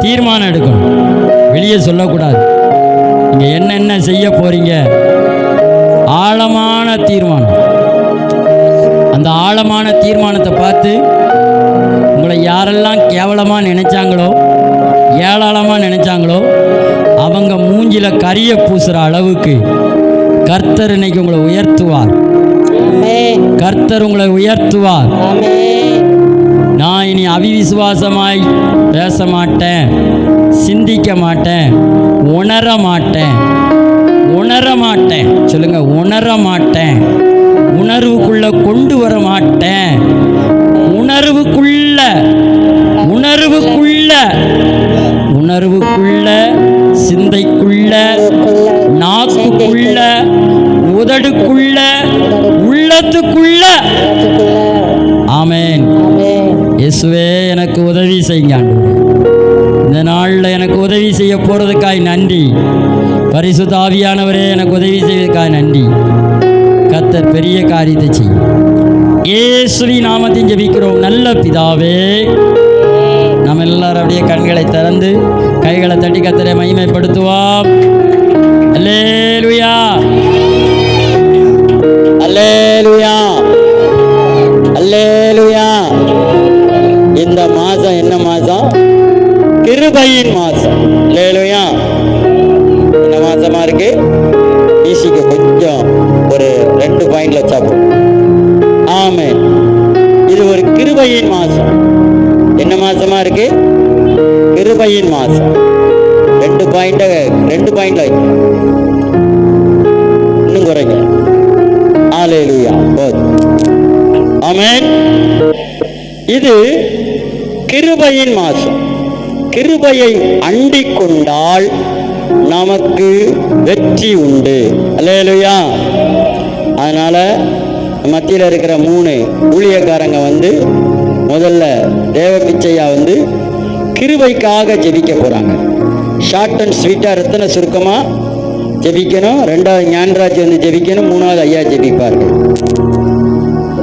தீர்மானம் எடுக்கணும். வெளியே சொல்லக்கூடாது. நீங்கள் என்னென்ன செய்ய போகிறீங்க, ஆழமான தீர்மானம். அந்த ஆழமான தீர்மானத்தை பார்த்து உங்களை யாரெல்லாம் கேவலமாக நினைச்சாங்களோ, ஏளனமாக நினைச்சாங்களோ அவங்க மூஞ்சில கரிய பூசுகிற அளவுக்கு கர்த்தர் இன்னைக்கு உங்களை உயர்த்துவார். கர்த்தர் உங்களை உயர்த்துவார். நான் இனி அவிவிசுவாசமாய் பேச மாட்டேன், சிந்திக்க மாட்டேன், உணர மாட்டேன். உணர மாட்டேன் சொல்லுங்க, உணர மாட்டேன். உணர்வுக்குள்ள கொண்டு வர மாட்டேன். உணர்வுக்குள்ள சிந்தைக்குள்ள, நாக்குக்குள்ள, உதடுக்குள்ள, உள்ளத்துக்குள்ள. ஆமென். இயேசுவே எனக்கு உதவி செய்யுங்க ஆண்டவரே. இந்த நாளில் எனக்கு உதவி செய்ய போகிறதுக்காய் நன்றி. பரிசுத்த ஆவியானவரே எனக்கு உதவி செய்வதற்காய் நன்றி. கர்த்தர் பெரிய காரியத்தை செய்யும். இயேசுவின் நாமத்தில் ஜெபிக்கிறோம் நல்ல பிதாவே. நம்ம எல்லாரும் அப்படியே கண்களை திறந்து கைகளை தட்டி கர்த்தரை மகிமைப்படுத்துவோம். அல்லேலூயா, அல்லேலூயா, அல்லேலூயா. இந்த மாதம் என்ன மாதம்? கிருபையின் மாதம். அல்லேலூயா. என்ன மாதமா இருக்கு? ஈசிக்கு கொஞ்சம் ஒரு 2 பாயிண்ட்ல வச்சாப்போம். ஆமென். இது ஒரு கிருபையின் மாதம். என்ன மாசமா இருக்கு? கிருபையின் மாதம். 2 பாயிண்ட்ல இன்னும் குறைங்க. அல்லேலூயா. ஆமென். இது கிருபையின் மாதம். கிருபையை அண்டிக் கொண்டால் நமக்கு வெற்றி உண்டு. அல்லேலூயா. அதனால மத்தியில் இருக்கிற 3 ஊழியக்காரங்க முதல்ல தேவ பிச்சையா கிருபைக்காக ஜெபிக்க போறாங்க. ஷார்ட் அண்ட் ஸ்வீட்டா ரத்தன சுருக்கமா ஜெபிக்கணும். 2வது ஞானராஜ் ஜெபிக்கணும். 3வது ஐயா ஜெபிப்பார்கள்.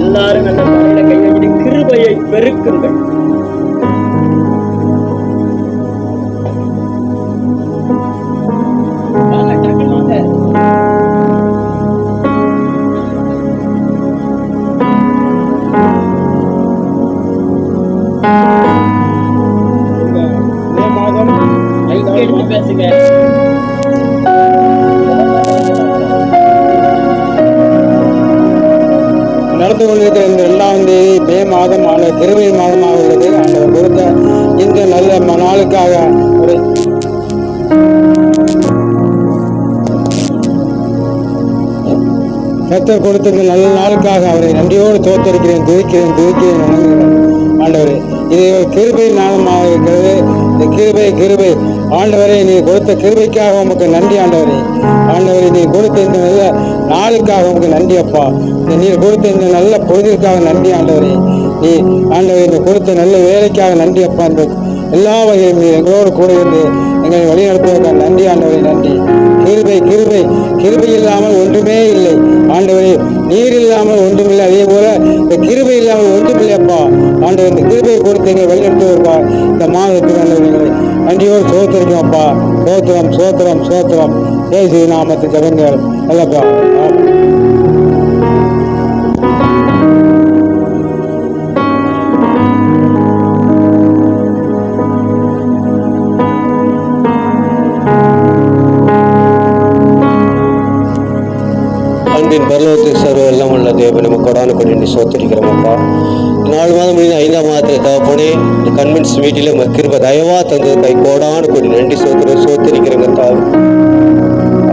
எல்லாரும் நல்ல தலையில கை வச்சுட்டு கிருபையை பெருக்குங்கள். பேசுங்க. நடந்து கொண்டிருக்கிற இந்த 2ஆம் தேதி மே மாதம் கிருபை மாதமாக உள்ளது. ஆண்டவர் கொடுத்த இந்த நல்ல நாளுக்காக ஒரு கர்த்தர் கொடுத்த இந்த நல்ல நாளுக்காக அவரை நன்றியோடு தோத்தரிக்கிறேன், துதிக்கிறேன் வணங்குகிறேன். ஆண்டவரே, இது கிருபை நாளமாக இருக்கிறது. இந்த கிருபை ஆண்டவரே, நீ கொடுத்த கிருபைக்காக உமக்கு நன்றி. ஆண்டவரே, நீ கொடுத்த இந்த நல்ல நாளுக்காக உமக்கு நன்றி அப்பா. நீர் கொடுத்த இந்த நல்ல பொழுதிற்காக நன்றி ஆண்டவரே. நீ ஆண்டவரே, இந்த கொடுத்த நல்ல வேலைக்காக நன்றி அப்பா. இந்த எல்லா வகையிலும் நீ எங்களோடு கூட இருந்து எங்களை வழி நடத்துவதற்காக நன்றி ஆண்டவரே. நன்றி. கிருபை இல்லாமல் ஒன்றுமே இல்லை ஆண்டவரே. நீர் இல்லாமல் ஒன்றுமில்லை. அதே போல இந்த கிருபை இல்லாமல் ஒன்றுமில்லை அப்பா. ஆண்டவர், இந்த கிருபையை கொடுத்து எங்களை வழிநடத்துவதற்கா இந்த மாதத்துக்கு ஆண்டவர்களை நன்றியோடு சோத்திரிக்கும் அப்பா. சோத்திரம் இயேசு நாமத்தில் ஜெபங்கள் நல்லப்பா. அன்பின் பரலோகத்துக்கு சர்வ எல்லாம் உள்ள தேவன் நம்ம கொடான கொண்டு சோத்திரிக்கிறோமப்பா. 4 மாதம் முடிந்த 5ஆம் மாதத்தில் தகப்பனே, இந்த கன்வென்ஸ் மீட்டில் கிருபை தயவா தந்தது கை கோடான கொண்டு நன்றி சோத்திரிக்கிறோங்க தாவு.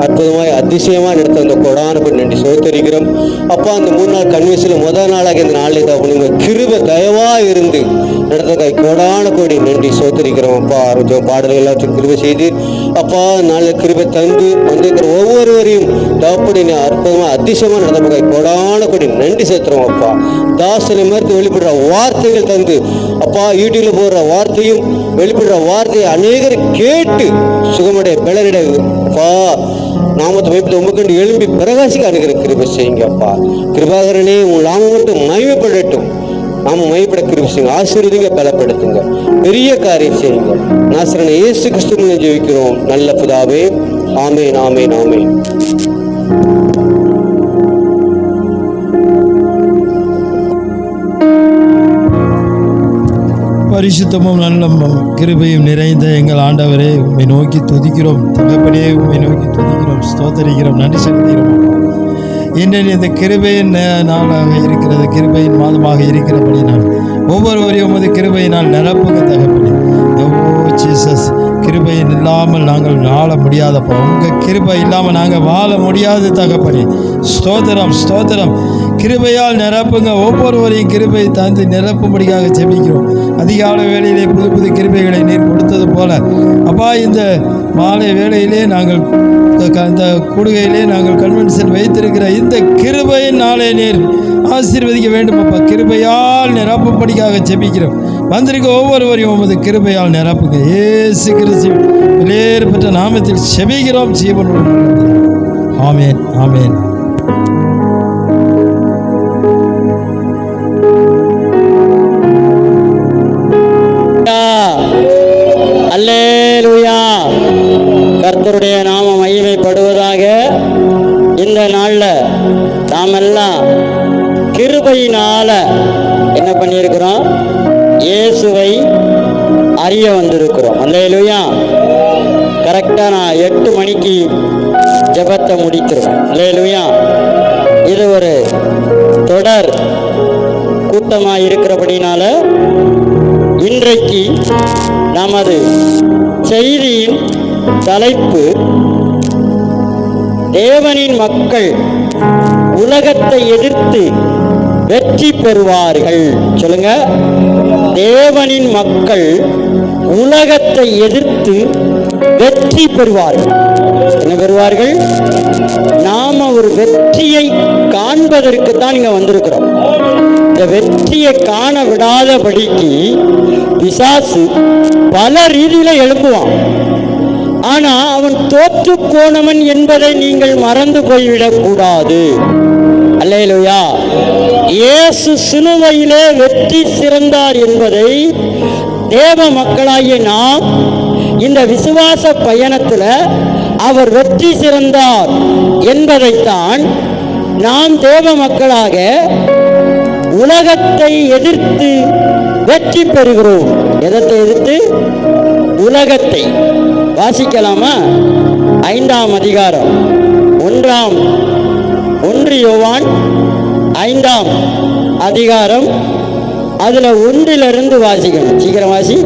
அற்புதமாய் அதிசயமாக நடத்த அந்த கொடான கொண்டு நன்றி சோத்திரிக்கிறோம் அப்பா. அந்த 3 நாள் கன்வென்ஸில் முதல் நாளாக இந்த நாளில் தகப்பனே கிருபை தயவா இருந்து நடத்த கை கோடான கொடி நன்றி சோத்திரிக்கிறோம் அப்பா. ஆரோக்கியம் பாடல்கள் எல்லாத்தையும் கிருபை செய்து அப்பா நாளில் கிருபை தந்து வந்திருக்கிற ஒவ்வொருவரையும் தகப்படி அற்புதமாக அதிசயமாக நடந்த கை கோடான கொடி நன்றி செலுத்துறோம் அப்பா. தாசனை மறுத்து வெளிப்படுற வார்த்தைகள் தந்து அப்பா, யூடியூப்ல போடுற வார்த்தையும் வெளிப்படுற வார்த்தையை அநேகர் கேட்டு சுகமடைய பலனிட அப்பா நாமத்தை வைப்பது உமக்கண்டு எழும்பி பிரகாசிக்க அணுகிற கிருபை செய்யுங்க அப்பா. கிருபாகரனே, உங்கள் நாமம் மட்டும் மகிமைப்படட்டும். நாம மகிமைப்பட கிருபை செய்யுங்க. ஆசீர்வதிங்க, பலப்படுத்துங்க, பெரிய காரியம் செய்யுங்க. நாசரேயனான இயேசு கிறிஸ்துவின் ஜெபிக்கிறோம் நல்ல பிதாவே. ஆமென், ஆமென், ஆமென். பரிசுத்தமும் நல்ல கிருபையும் நிறைந்த எங்கள் ஆண்டவரே, உம்மை நோக்கி துதிக்கிறோம். தகப்பனே, உம்மை நோக்கி துதிக்கிறோம், ஸ்தோத்தரிக்கிறோம், நன்றி செலுத்துகிறோம். இன்றைய இந்த கிருபையின் நாளாக இருக்கிறது, கிருபையின் மாதமாக இருக்கிறபடினால் ஒவ்வொருவரையும் உமது கிருபையினால் நிரப்புங்க தகப்பனே. ஓ ஜீசஸ், கிருபையின் இல்லாமல் நாங்கள் வாழ முடியாதப்பா. உங்கள் கிருபை இல்லாமல் நாங்கள் வாழ முடியாது தகப்பனே. ஸ்தோத்திரம். கிருபையால் நிரப்புங்க. ஒவ்வொருவரையும் கிருபை தந்து நிரப்பும்படியாக ஜெபிக்கிறோம். அதிகாலை வேளையிலே புது கிருபைகளை நீர் கொடுத்தது போல அப்பா, இந்த மாலை வேளையிலே நாங்கள் இந்த கூடுகையிலே நாங்கள் கன்வென்ஷன் வைத்திருக்கிற இந்த கிருபையின் நாளை நீர் ஆசீர்வதிக்க வேண்டும் அப்பா. கிருபையால் நிரப்பும்படியாக ஜெபிக்கிறோம். வந்திருக்க ஒவ்வொருவரையும் உமது கிருபையால் நிரப்புங்க. இயேசு கிறிஸ்து வெளியேறு பெற்ற நாமத்தில் ஜெபிக்கிறோம் ஜீவனோடு. ஆமென், ஆமென். அல்லேலூயா. கர்த்தருடைய நாமம் மகிமைப்படுவதாக. இந்த நாளில் நாமெல்லாம் கிருபையினால என்ன பண்ணியிருக்கிறோம்? இயேசுவை அறிய வந்திருக்கிறோம். அல்லேலூயா. கரெக்டாக நான் 8 மணிக்கு ஜெபத்தை முடித்திருவேன். அல்லேலூயா. இது ஒரு தொடர் கூட்டமாக இருக்கிறபடினால இன்றைக்கு நமது செய்தியின் தலைப்பு தேவனின் மக்கள் உலகத்தை எதிர்த்து வெற்றி பெறுவார்கள். சொல்லுங்க, தேவனின் மக்கள் உலகத்தை எதிர்த்து வெற்றி பெறுவார்கள். என்ன பெறுவார்கள்? நாம ஒரு வெற்றியை காண்பதற்கு தான் இங்க வந்திருக்கிறோம். இந்த வெற்றியை காண விடாதபடிக்கு பிசாசு பல ரீதியில எழுப்புவான். ஆனா அவன் தோற்று போனவன் என்பதை நீங்கள் மறந்து போய்விடக் கூடாது. அல்லேலூயா. இயேசு சிலுவையிலே வெற்றி சிறந்தார் என்பதை தேவ மக்களாகிய நாம் இந்த விசுவாச பயணத்தில் அவர் வெற்றி சிறந்தார் என்பதைத்தான் நாம் தேவ மக்களாக உலகத்தை எதிர்த்து வெற்றி பெறுகிறோம். எதத்தை எதிர்த்து? உலகத்தை. வாசிக்கலாமா? 5ஆம் அதிகாரம் 1 யோவான் 5ஆம் அதிகாரம் அதுல 1 வாசிக்கணும். சீக்கிரம் வாசி.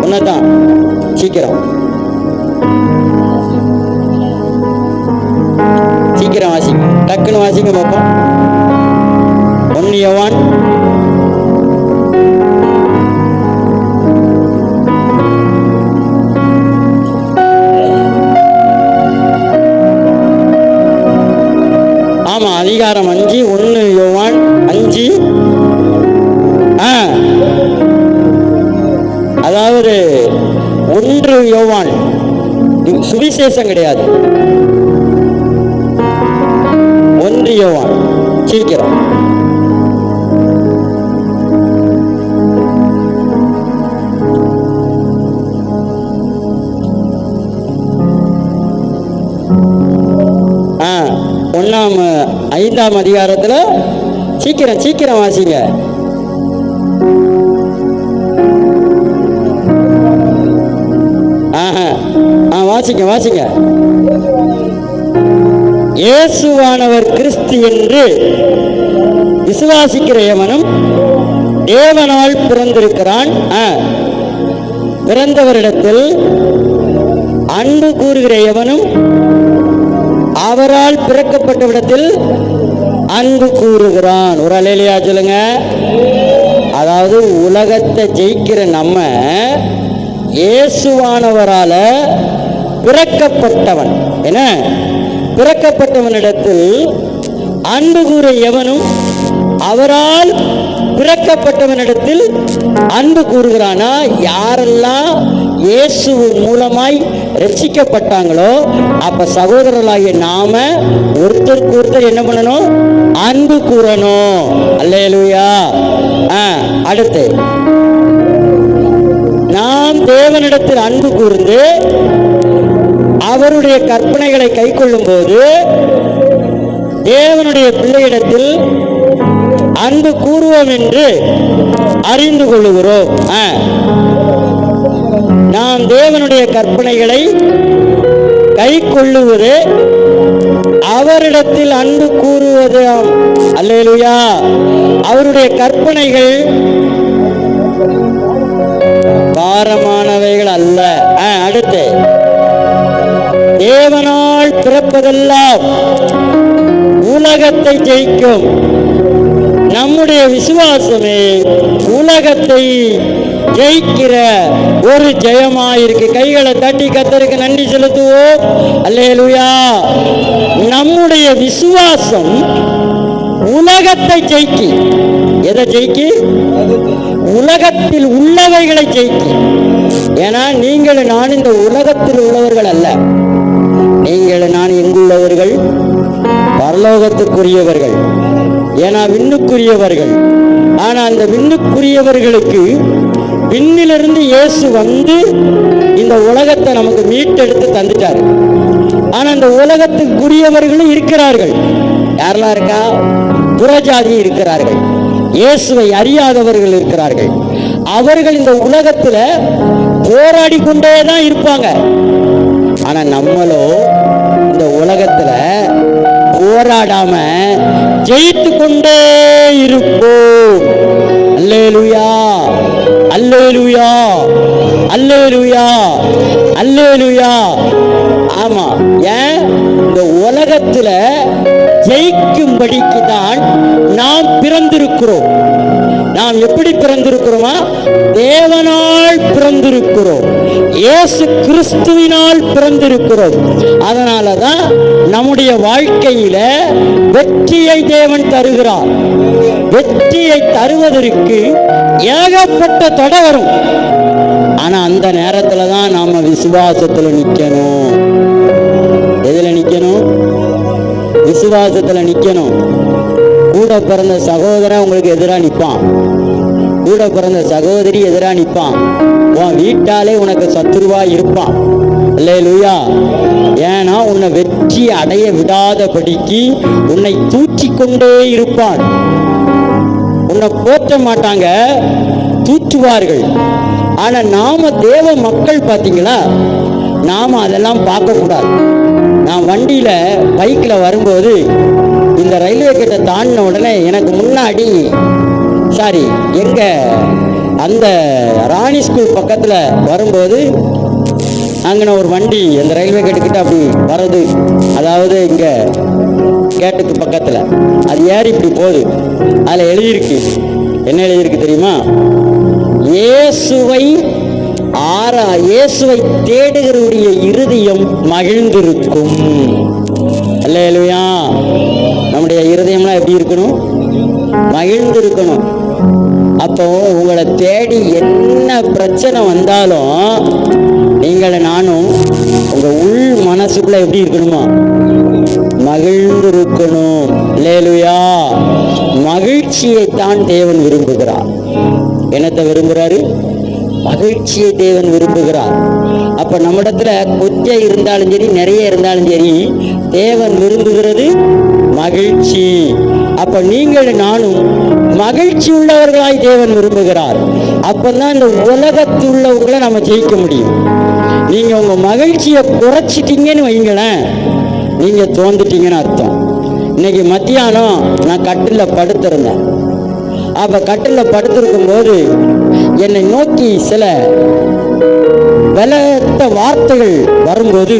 ஒன்னதான் சீக்கிரம் சீக்கிரம் வாசிங்க. டக்குன்னு வாசிங்க பார்ப்போம். 1 யோவான் அதிகாரம் 5 1 யோவான் 5. அதாவது 1 யோவான் சுவிசேஷம் கிடையாது. 1 யோவான் சீக்கிரம். ஒன்றாம் 5ஆம் அதிகாரத்தில் சீக்கிரம் சீக்கிரம் வாசிங்க. வாசிங்க வாசிங்க. இயேசுவானவர் கிறிஸ்து என்று விசுவாசிக்கிற எவனும் தேவனால் பிறந்திருக்கிறான். பிறந்தவரிடத்தில் அன்பு கூறுகிற எவனும் அவரால் பிறக்கப்பட்டவிடத்தில் அன்பு கூறுகிறான். ஒரு அல்லேலூயா சொல்லுங்க. அதாவது உலகத்தை ஜெயிக்கிற நம்ம இயேசுவானவரால பிறக்கப்பட்டவன். என்ன? பிறக்கப்பட்டவனிடத்தில் அன்பு கூற எவனும் அவரால் பிறக்கப்பட்டவனிடத்தில் அன்பு கூறுகிறானா? யாரெல்லாம் இயேசு மூலமாய் ரட்சிக்கப்பட்டாங்களோ அப்ப சகோதரர்களாகிய நாம ஒருத்தருக்கு ஒருத்தர் என்ன பண்ணணும்? அன்பு கூறணும். அல்லேலூயா. அடுத்து நாம் தேவனிடத்தில் அன்பு கூர்ந்து அவருடைய கற்பனைகளை கை கொள்ளும் போது தேவனுடைய பிள்ளையிடத்தில் அன்பு கூறுவோம் என்று அறிந்து கொள்ளுகிறோம். நாம் தேவனுடைய கற்பனைகளை கை கொள்ளுவது அவரிடத்தில் அன்பு கூறுவது. அல்லேலூயா. அவருடைய கற்பனைகள் பாரமானவைகள் அல்ல. அடுத்து தேவனால் பிறப்பதெல்லாம் உலகத்தை ஜெயிக்கும். நம்முடைய விசுவாசமே உலகத்தை ஜெயிக்கிற ஒரு ஜெயமாயிருக்கு. கைகளை தட்டி கர்த்தருக்கு நன்றி செலுத்துவோம். அல்லேலூயா. நம்முடைய விசுவாசம் உலகத்தை ஜெயிக்கி. எதை ஜெயிக்கி? உலகத்தில் உள்ளவைகளை ஜெயிக்கி. ஏன்னா நீங்கள் நான் இந்த உலகத்தில் உள்ளவர்கள் அல்ல. நீங்கள் நான் எங்குள்ளவர்கள்? பரலோகத்துக்குரியவர்கள். ஏன்னா விண்ணுக்குரியவர்கள். ஆனா அந்த விண்ணுக்குரியவர்களுக்கு விண்ணிலிருந்து இயேசு வந்து இந்த உலகத்தை நமக்கு மீட்டெடுத்து தந்துட்டார். ஆனா அந்த உலகத்துக்குரியவர்களும் இருக்கிறார்கள். யாரெல்லாம் இருக்கா? புறஜாதி இருக்கிறார்கள். இயேசுவை அறியாதவர்கள் இருக்கிறார்கள். அவர்கள் இந்த உலகத்துல போராடி கொண்டே தான் இருப்பாங்க. ஆனா நம்மளோ இந்த உலகத்துல போராடாம ஜெயித்து கொண்டே இருப்போம். அல்லேலூயா, அல்லேலூயா, அல்லேலூயா, அல்லேலூயா. ஆமா, ஏன் இந்த உலகத்துல ஜெயிக்கும்படிக்கு தான் நாம் பிறந்திருக்கிறோம். நாம் எப்படி பிறந்திருக்கிறோமா? தேவனால் பிறந்திருக்கிறோம், இயேசு கிறிஸ்துவினால் பிறந்திருக்கிறோம். அதனாலதான் நம்முடைய வாழ்க்கையில வெற்றியை தேவன் தருகிறார். வெற்றியை தருவதற்கு ஏகப்பட்ட தடை வரும். ஆனா அந்த நேரத்துல தான் நாம விசுவாசத்துல நிக்கணும். எதுல நிக்கணும்? விசுவாசத்துல நிக்கணும். கூட பிறந்த சகோதரன் உங்களுக்கு எதிராக நிற்பான், கூட பிறந்த சகோதரி எதிராக நிற்பான், உன் வீட்டாலே உனக்கு சத்துருவா இருப்பான். அல்லேலூயா. ஏன்னா உன்னை வெற்றி அடைய விடாதபடிக்கு உன்னை தூற்றிக்கொண்டே இருப்பான். உன்னை போற்ற மாட்டாங்க, தூற்றுவார்கள். ஆனா நாம தேவ மக்கள் பார்த்தீங்களா, நாம அதெல்லாம் பார்க்கக்கூடாது. நான் வண்டியில பைக்ல வரும்போது இந்த ரயில்வே கிட்ட தாண்டின உடனே எனக்கு முன்னாடி எங்க அந்த ராணி ஸ்கூல் பக்கத்துல வரும்போது அங்கே ஒரு வண்டி அந்த ரயில்வே கேட்டுக்கிட்ட அப்படி வருது. அதாவது இங்க கேட்டுக்கு பக்கத்துல அது ஏறி இப்படி போகுது. அதுல எழுதியிருக்கு, என்ன எழுதியிருக்கு தெரியுமா? இயேசுவை தேடுகிறவருடைய இருதயம் மகிழ்ந்திருக்கும். அல்லேலூயா. நம்முடைய இருதயம்லாம் எப்படி இருக்கணும்? மகிழ்ந்திருக்கணும். அப்போ உங்களை தேடி என்ன பிரச்சனை வந்தாலும் நீங்களும் நானும் உங்க உள் மனசுக்குள்ள எப்படி இருக்கணுமா? மகிழ்ந்திருக்கணும். அல்லேலூயா. மகிழ்ச்சியைத்தான் தேவன் விரும்புகிறார். என்னத்தை விரும்புகிறாரு? மகிழ்ச்சியை தேவன் விரும்புகிறார். அப்ப நம்மிடத்துல கொஞ்சம் இருந்தாலும் சரி, நிறைய இருந்தாலும் சரி, தேவன் விரும்புகிறது மகிழ்ச்சி. அப்ப நீங்கள் நானும் மகிழ்ச்சி உள்ளவர்களாய் தேவன் விரும்புகிறார். அப்பதான் இந்த உலகத்தில் உள்ளவர்களை நம்ம ஜெயிக்க முடியும். நீங்க உங்க மகிழ்ச்சியை குறைச்சிட்டீங்கன்னு வைங்களேன், நீங்க தோந்துட்டீங்கன்னு அர்த்தம். இன்னைக்கு மத்தியானம் நான் கட்டில படுத்திருந்தேன். அப்ப கட்டில படுத்திருக்கும் போது என்னை நோக்கி சில பலத்த வார்த்தைகள் வரும்போது,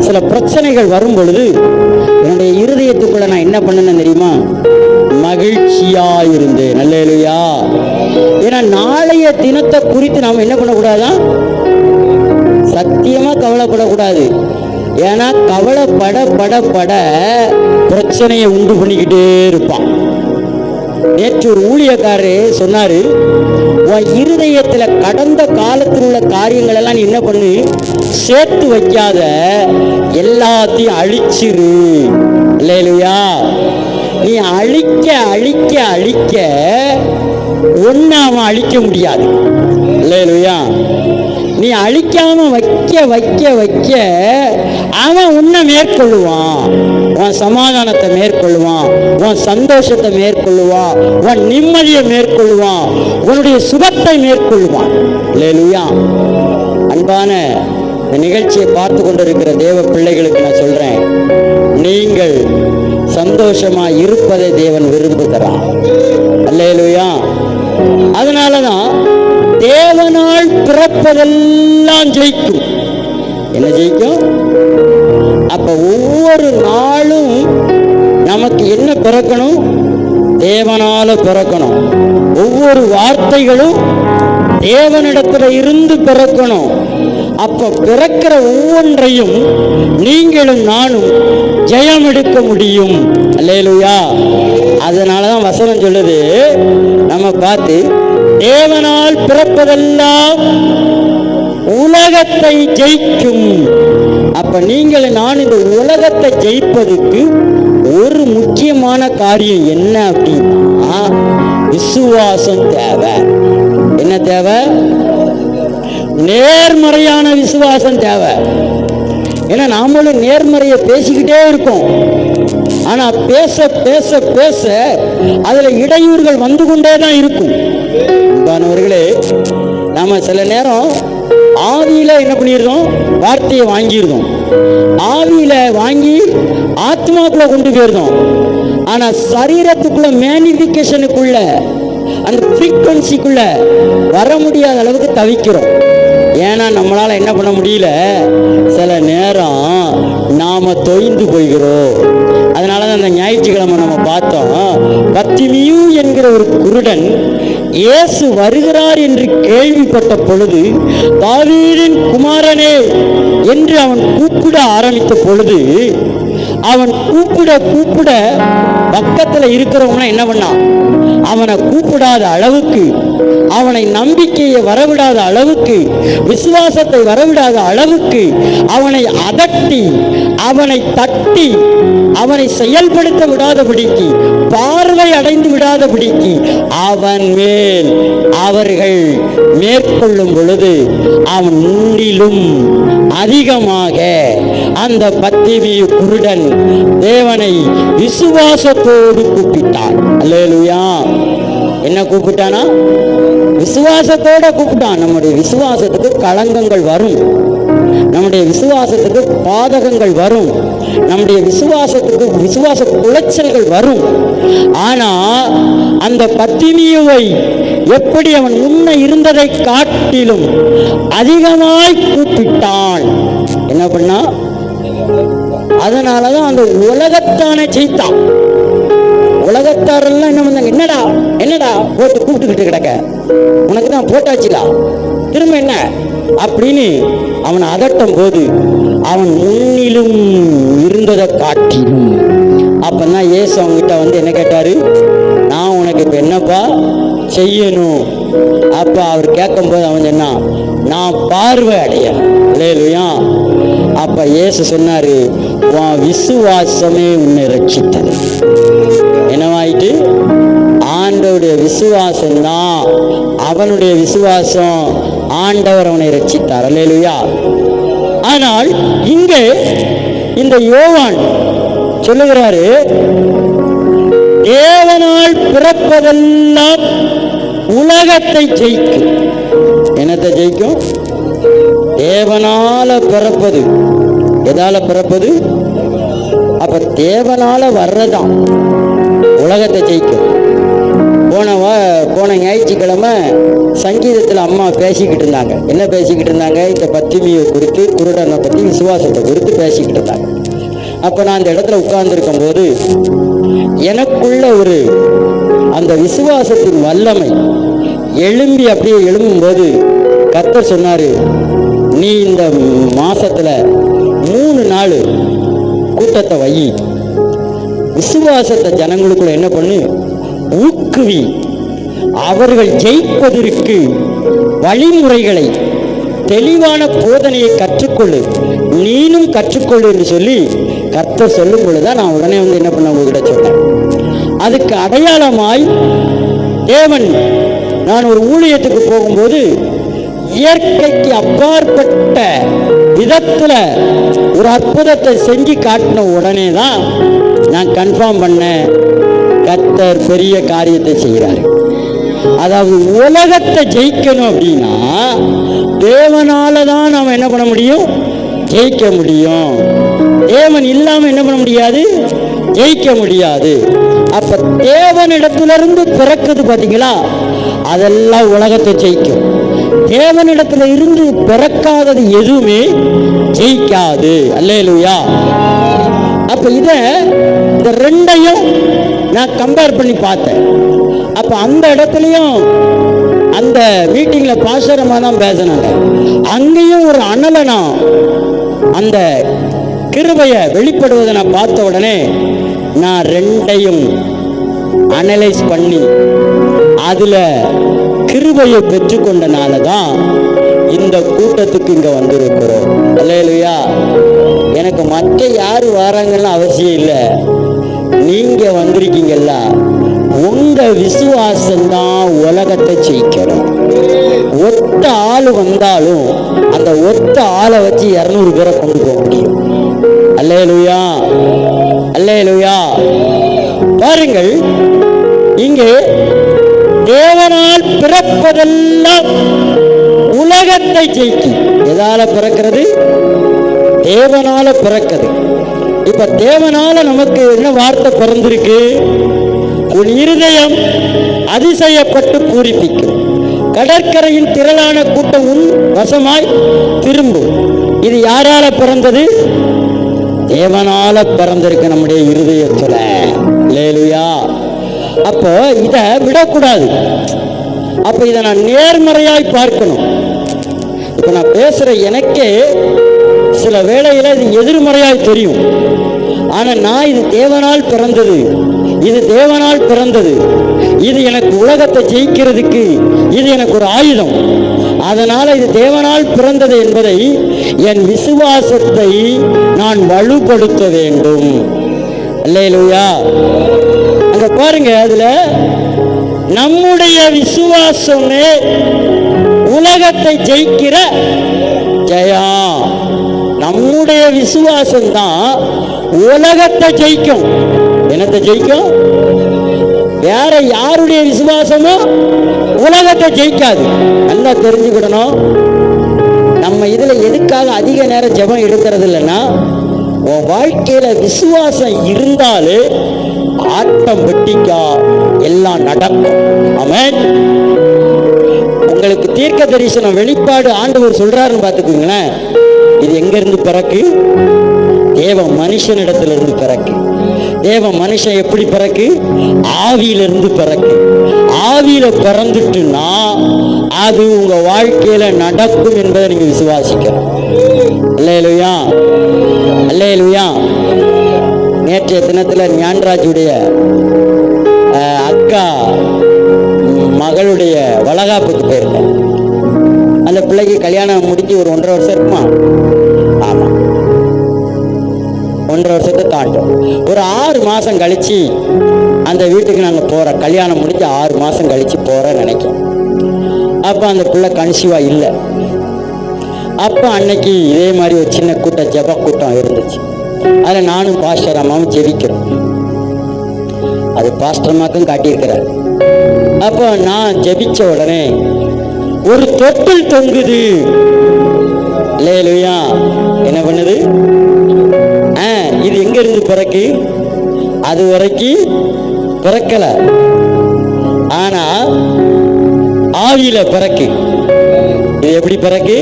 சில பிரச்சனைகள் வரும் பொழுது என்னுடைய இருதயத்துக்குள்ள நான் என்ன பண்ணேன்னு தெரியுமா? மகிழ்ச்சியா இருந்தேன். அல்லேலூயா. ஏன்னா நாளைய தினத்தை குறித்து நாம என்ன பண்ணக்கூடாதான்? சத்தியமா கவலைப்படக்கூடாது. ஏன்னா கவலைப்பட பிரச்சனையை உண்டு பண்ணிக்கிட்டே இருப்பான். நேற்று ஒரு ஊழியக்காரரு சொன்னாரு, உன் இருதயத்துல கடந்த காலத்தில் உள்ள காரியங்கள் எல்லாம் நீ என்ன பண்ணு, சேர்த்து வைக்காத, எல்லாத்தையும் அழிச்சிரு. அல்லேலூயா. நீ அழிக்க அழிக்க அழிக்க ஒன்னு அவன் அழிக்க முடியாது. அல்லேலூயா. நீ அழிக்காம வைக்க வைக்க வைக்க அவன் உன்னை மேற்கொள்ளுவான். உன் சமாதானத்தை மேற்கொள்ளுவான், உன் சந்தோஷத்தை மேற்கொள்ளுவான், உன் நிம்மதியை மேற்கொள்ளுவான், உன்னுடைய சுகத்தை மேற்கொள்ளுவான். அல்லேலூயா. அன்பான இந்த நிகழ்ச்சியை பார்த்து கொண்டிருக்கிற தேவ பிள்ளைகளுக்கு நான் சொல்றேன், நீங்கள் சந்தோஷமா இருப்பதை தேவன் விரும்புகிறார். அல்லேலூயா. அதனாலதான் தேவனால் பிறப்பதெல்லாம் ஜெயிக்கும். என்ன ஜெயிக்கும்? அப்ப ஒவ்வொரு நாளும் நமக்கு என்ன பிறக்கணும்? தேவனால பிறக்கணும். ஒவ்வொரு வார்த்தைகளும் தேவனிடத்துல இருந்து பிறக்கணும். அப்ப பிறக்கிற ஒவ்வொன்றையும் நீங்களும் நானும் ஜெயம் எடுக்க முடியும். அல்லேலூயா. அதனாலதான் வசனம் சொல்லுது, நம்ம பார்த்து, தேவனால் பிறப்பதெல்லாம் உலகத்தை ஜெயிக்கும். அப்ப நீங்கள் நான் இந்த உலகத்தை ஜெயிப்பதற்கு ஒரு முக்கியமான காரியம் என்ன அப்படின்னா, விசுவாசம் தேவை. என்ன தேவை? நேர்மறையான விசுவாசம் தேவை. ஏன்னா நாமளும் நேர்மறையை பேசிக்கிட்டே இருக்கோம். ஆனா பேச பேச பேச அதுல இடையூறுகள் வந்து கொண்டே தான் இருக்கும். அன்பானவர்களே, நாம சில நேரம் ஆவியில என்ன பண்ணிடுறோம், வார்த்தையை வாங்கிடுறோம், ஆவியில வாங்கி ஆத்மாக்குள்ள கொண்டு போயிருந்தோம். ஆனா சரீரத்துக்குள்ள மேனிஃபிகேஷனுக்குள்ள அந்த ஃப்ரீக்வன்சிக்குள்ள வர முடியாத அளவுக்கு தவிக்கிறோம். ஏன்னா நம்மளால என்ன பண்ண முடியல, சில நேரம் நாம தொய்ந்து போய்கிறோம். அதனாலதான் அந்த ஞாயிற்றுக்கிழமை நம்ம பார்த்தோம், பத்திமியு என்கிற ஒரு குருடன் இயேசு வருகிறார் என்று கேள்விப்பட்ட பொழுது, தாவீதின் குமாரனே என்று அவன் கூப்பிட ஆரம்பித்த பொழுது, அவன் கூப்பிட கூப்பிட பக்கத்துல இருக்கிறவங்க என்ன பண்ணான், அவனை கூப்பிடாத அளவுக்கு, அவனை நம்பிக்கையை வரவிடாத அளவுக்கு, விசுவாசத்தை வரவிடாத அளவுக்கு அவனை அதட்டி, அவனை தட்டி, அவனை செயல்படுத்த விடாதபடிக்கு, பார்வை அடைந்து விடாதபடிக்கு அவன் மேல் அவர்கள் மேற்கொள்ளும் பொழுது அவன் முன்னிலும் அதிகமாக அந்த பத்திமியு குருடன் தேவனை விசுவாசத்தோடு கூப்பிட்டான். அல்லேலூயா. என்ன கூப்பிட்டானா? விசுவாசத்தோட கூப்பிட்டான். நம்முடைய விசுவாசத்துக்கு களங்கங்கள் வரும், நம்முடைய விசுவாசத்துக்கு பாதகங்கள் வரும், நம்முடைய விசுவாசத்துக்கு விசுவாச குலைச்சல்கள் வரும். ஆனா அந்த பத்திமியுவை எப்படி அவன் முன்ன இருந்ததை காட்டிலும் அதிகமாய் கூப்பிட்டான். என்ன பண்ணா? அதனாலதான் அந்த உலகத்தானே ஜெயித்தான். உலகத்தாரெல்லாம் என்ன பண்ணாங்க, என்னடா என்னடா போட்டு கூப்பிட்டுக்கிட்டு கிடக்க, உனக்கு தான் போட்டாச்சுலா, திரும்ப என்ன அப்படின்னு அவன் அதட்டும் போது அவன் முன்னிலும் இருந்ததை காட்டிலும். அப்பதான் இயேசு அவங்கிட்ட வந்து என்ன கேட்டாரு, நான் உனக்கு இப்ப என்னப்பா செய்யணும்? அப்ப அவர் கேட்கும் போது அவன் சொன்னான், நான் பார்வை அடையணும். அல்லேலூயா. அப்ப இயேசு சொன்னாரு, உன் விசுவாசமே உன்னை ரட்சித்தது. என்னவாயிட்டு? ஆண்டவருடைய விசுவாசம் தான், அவனுடைய விசுவாசம், ஆண்டவர் அவனை ரட்சித்தார். அல்லேலூயா. ஆனால் இங்கே இந்த யோவான் சொல்லுகிறாரு, தேவனால் பிறப்பதெல்லாம் உலகத்தை ஜெயிக்கும். என்னத்தை ஜெயிக்கும்? தேவனால பிறப்பது. எதால பிறப்பது? அப்ப தேவனால வர்றதான் உலகத்தை ஜெயிக்கும். போன ஞாயிற்றுக்கிழமை சங்கீதத்தில் அம்மா பேசிக்கிட்டு இருந்தாங்க. என்ன பேசிக்கிட்டு இருந்தாங்க? இந்த பத்திமியை குறித்து, குருடனை பற்றி, விசுவாசத்தை குறித்து பேசிக்கிட்டு இருந்தாங்க. அப்போ நான் அந்த இடத்துல உட்கார்ந்துருக்கும் போது எனக்குள்ள ஒரு அந்த விசுவாசத்தின் வல்லமை எழும்பி அப்படியே எழும்பும்போது கர்த்தர் சொன்னாரு, நீ இந்த மாசத்துல 3 நாள் கூட்டத்தை வை, விசுவாசத்தை ஜனங்களுக்குள்ள என்ன பண்ணு, ஊக்குவி, அவர்கள் ஜெயிப்பதற்கு வழிமுறைகளை, தெளிவான போதனையை கற்றுக்கொள்ளு, நீனும் கற்றுக்கொள்ளு என்று சொல்லி கர்த்தர் சொல்லும் பொழுதுதான் நான் உடனே வந்து என்ன பண்ண உங்ககிட்ட சொன்னேன். அதுக்கு அடையாளமாய் தேவன், நான் ஒரு ஊழியத்துக்கு போகும்போது இயற்கைக்கு அப்பாற்பட்ட விதத்துல ஒரு அற்புதத்தை செஞ்சு காட்டின உடனே தான் நான் கன்ஃபார்ம் பண்ணேன், கர்த்தர் பெரிய காரியத்தை செய்கிறாரு. அதாவது உலகத்தை ஜெயிக்கணும் அப்படின்னா தேவனால தான் நாம் என்ன பண்ண முடியும், ஜெயிக்க முடியும். தேவன் இல்லாம என்ன பண்ண முடியாது, ஜெயிக்க முடியாது. அப்ப தேவனிடத்திலிருந்து பிறக்குது பாத்தீங்களா, அதெல்லாம் உலகத்தை ஜெயிக்கும். தேவனிடத்துல இருந்து பிறக்காதது எதுவுமே ஜெயிக்காது. அல்லேலூயா. அப்ப இந்த ரெண்டையும் நான் கம்பேர் பண்ணி பார்த்தேன். அப்ப அந்த இடத்துலயும் அந்த மீட்டிங்ல பாசரமா தான் பேசினாங்க. அங்கேயும் ஒரு அனலனா அந்த கிருபையை வெளிப்படுவதை நான் பார்த்த உடனே நான் ரெண்டையும் அனலைஸ் பண்ணி அதுல கிருபையை பெற்றுக்கொண்டனால தான் இந்த கூட்டத்துக்கு இங்க வந்திருக்கிறோம். அல்லேலூயா. எனக்கு மற்ற யாரு வராங்கன்னு அவசியம் இல்லை, நீங்க வந்திருக்கீங்கல்ல, உங்க விசுவாசம்தான் உலகத்தை ஜெயிக்கணும். ஒத்த ஆள் வந்தாலும் அந்த ஒத்த ஆளை வச்சு 200 பேரை கொண்டு போக முடியும். அல்லேலூயா. அல்லேலூயா. பாருங்கள், இங்கே தேவனால் பிறப்பதெல்லாம் உலகத்தை ஜெயிக்கும். எதால பிறக்கிறது? தேவனால பிறக்குது. இப்ப தேவனால நமக்கு என்ன வார்த்தை பிறந்திருக்கு? உன் இருதயம் அதிசயப்பட்டு பூரிப்பிக்கும், கடற்கரையின் திரளான கூட்டம் உன் வசமாய் திரும்பும். இது யாரால பிறந்தது? தேவனால பிறந்திருக்கு நம்முடைய இருதயத்துல. அல்லேலூயா. அப்போ இதை விடக்கூடாது. அப்ப இதை நான் நேர்மறையாய் பார்க்கணும். இப்ப நான் பேசுற எனக்கே சில வேளையில இது எதிர்மறையாய் தெரியும். ஆனா நான் இது தேவனால் பிறந்தது, இது தேவனால் பிறந்தது, இது எனக்கு உலகத்தை ஜெயிக்கிறதுக்கு இது எனக்கு ஒரு ஆயுதம். அதனால இது தேவனால் பிறந்தது என்பதை என் விசுவாசத்தை நான் வலுப்படுத்த வேண்டும். அல்லேலூயா. அங்க பாருங்க, அதுல நம்முடைய விசுவாசமே உலகத்தை ஜெயிக்கிற ஜெயம். நம்முடைய விசுவாசம் தான் உலகத்தை ஜெயிக்கும். என்னத்தை ஜெயிக்கும்? வேற யாருடைய விசுவாசமோ உலகத்தை ஜெயிக்காது. நல்லா தெரிஞ்சுக்கிடணும். நம்ம இதுல எதுக்காக அதிக நேரம் ஜெபம் எடுக்கிறது இல்லைன்னா, உன் வாழ்க்கையில விசுவாசம் இருந்தாலே ஆட்டோமேட்டிக்கா எல்லாம் நடக்கும். ஆமென். உங்களுக்கு தீர்க்க தரிசனம் வெளிப்பாடு ஆண்டவர் சொல்றாருன்னு பார்த்துக்குங்களேன். இது எங்க இருந்து பிறக்கு? தேவ மனுஷனிடத்திலிருந்து பிறக்கு. தேவ மனுஷன் எப்படி பிறக்கு? ஆவியிலிருந்து பிறக்கு. ஆவியில பிறந்துட்டுன்னா அது உங்க வாழ்க்கையில நடக்கும் என்பதை நீங்க விசுவாசிக்கணும். அல்லேலூயா, அல்லேலூயா. நேற்றைய தினத்துல ஞான்ராஜுடைய அக்கா மகளுடைய வளகாப்புக்கு போயிருக்கேன். அந்த பிள்ளைக்கு கல்யாணம் முடிஞ்சு ஒரு 1.5 வருஷம் இருக்குமா? ஆமா, 1.5 வருஷத்தை தாண்டும். ஒரு 6 மாசம் கழிச்சு அந்த வீட்டுக்கு நாங்கள் போறோம். கல்யாணம் முடிஞ்சு 6 மாசம் கழிச்சு போறோம்னு நினைக்கிறோம். அப்போ அந்த பிள்ளை கன்சீவா இல்லை. அப்போ அன்னைக்கு இதே மாதிரி ஒரு சின்ன கூட்டம், ஜெப கூட்டம் இருந்துச்சு. அதில் நானும் பாஸ்டர் அம்மாவும் ஜெபிக்கிறோம். அது பாஸ்டர் அம்மாக்கும் காட்டியிருக்கிறார். அப்போ நான் ஜெபிச்ச உடனே ஒரு தொட்டில் தொங்குது. அல்லேலூயா. என்ன பண்ணுது? இது எங்க இருந்து பிறக்கு? அது வரைக்கும் பிறக்கல, ஆனா ஆவியில பிறக்கு. இது எப்படி பிறக்கு?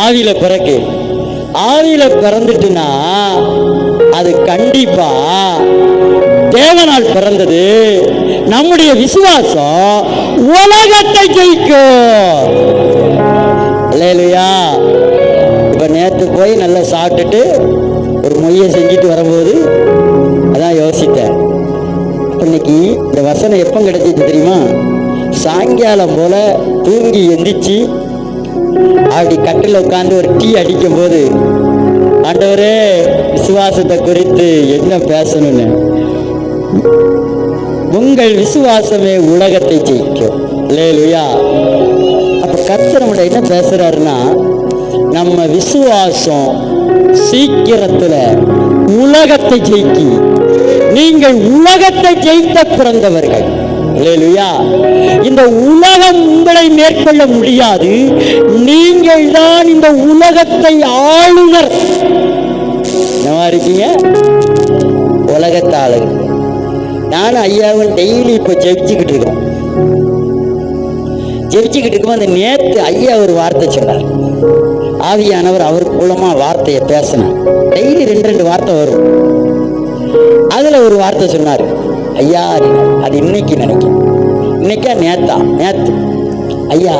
ஆவியில பிறக்கு. ஆவியில பிறந்துட்டுனா அது கண்டிப்பா தேவனால் பிறந்தது. நம்முடைய விசுவாசம் உலகத்தை ஜெயிக்கும். அல்லேலூயா. இப்ப நேற்று போய் நல்லா சாப்பிட்டுட்டு ஒரு மொய்யை செஞ்சுட்டு வரும்போது அதான் யோசித்தேன். இன்னைக்கு இந்த வசனம் எப்போ கிடைச்சிச்சு தெரியுமா? சாயங்காலம் போல தூங்கி எந்திரிச்சு அப்படி கட்டில் உட்காந்து ஒரு டீ அடிக்கும் போது, ஆண்டவரே விசுவாசத்தை குறித்து என்ன பேசணும்னு, உங்கள் விசுவாசமே உலகத்தை ஜெயிக்கும். அல்லேலூயா. அப்ப கர்த்தர் நம்மகிட்ட என்ன பேசுறாருன்னா, நம்ம விசுவாசம் சீக்கிரத்துல உலகத்தை ஜெயிக்கி. நீங்கள் உலகத்தை ஜெயித்த பிறந்தவர்கள். அல்லேலூயா. இந்த உலகம் உங்களை மேற்கொள்ள முடியாது. நீங்கள் தான் இந்த உலகத்தை ஆளுநர். என்னவா இருக்கீங்க? உலகத்தை ஆளுங்க. நானும் ஐயாவும் டெய்லி இப்போ ஜெபிச்சுக்கிட்டு இருக்கோம். ஜெபிச்சுக்கிட்டு இருக்கும் அந்த நேற்று ஐயா ஒரு வார்த்தை சொன்னார். ஆவியானவர் அவர் மூலமா வார்த்தையை பேசினார். டெய்லி 2 வார்த்தை வரும். அதுல ஒரு வார்த்தை சொன்னார். ஐயா, அது இன்னைக்கு நினைக்கிறேன். இன்னைக்கா நேத்து ஐயா,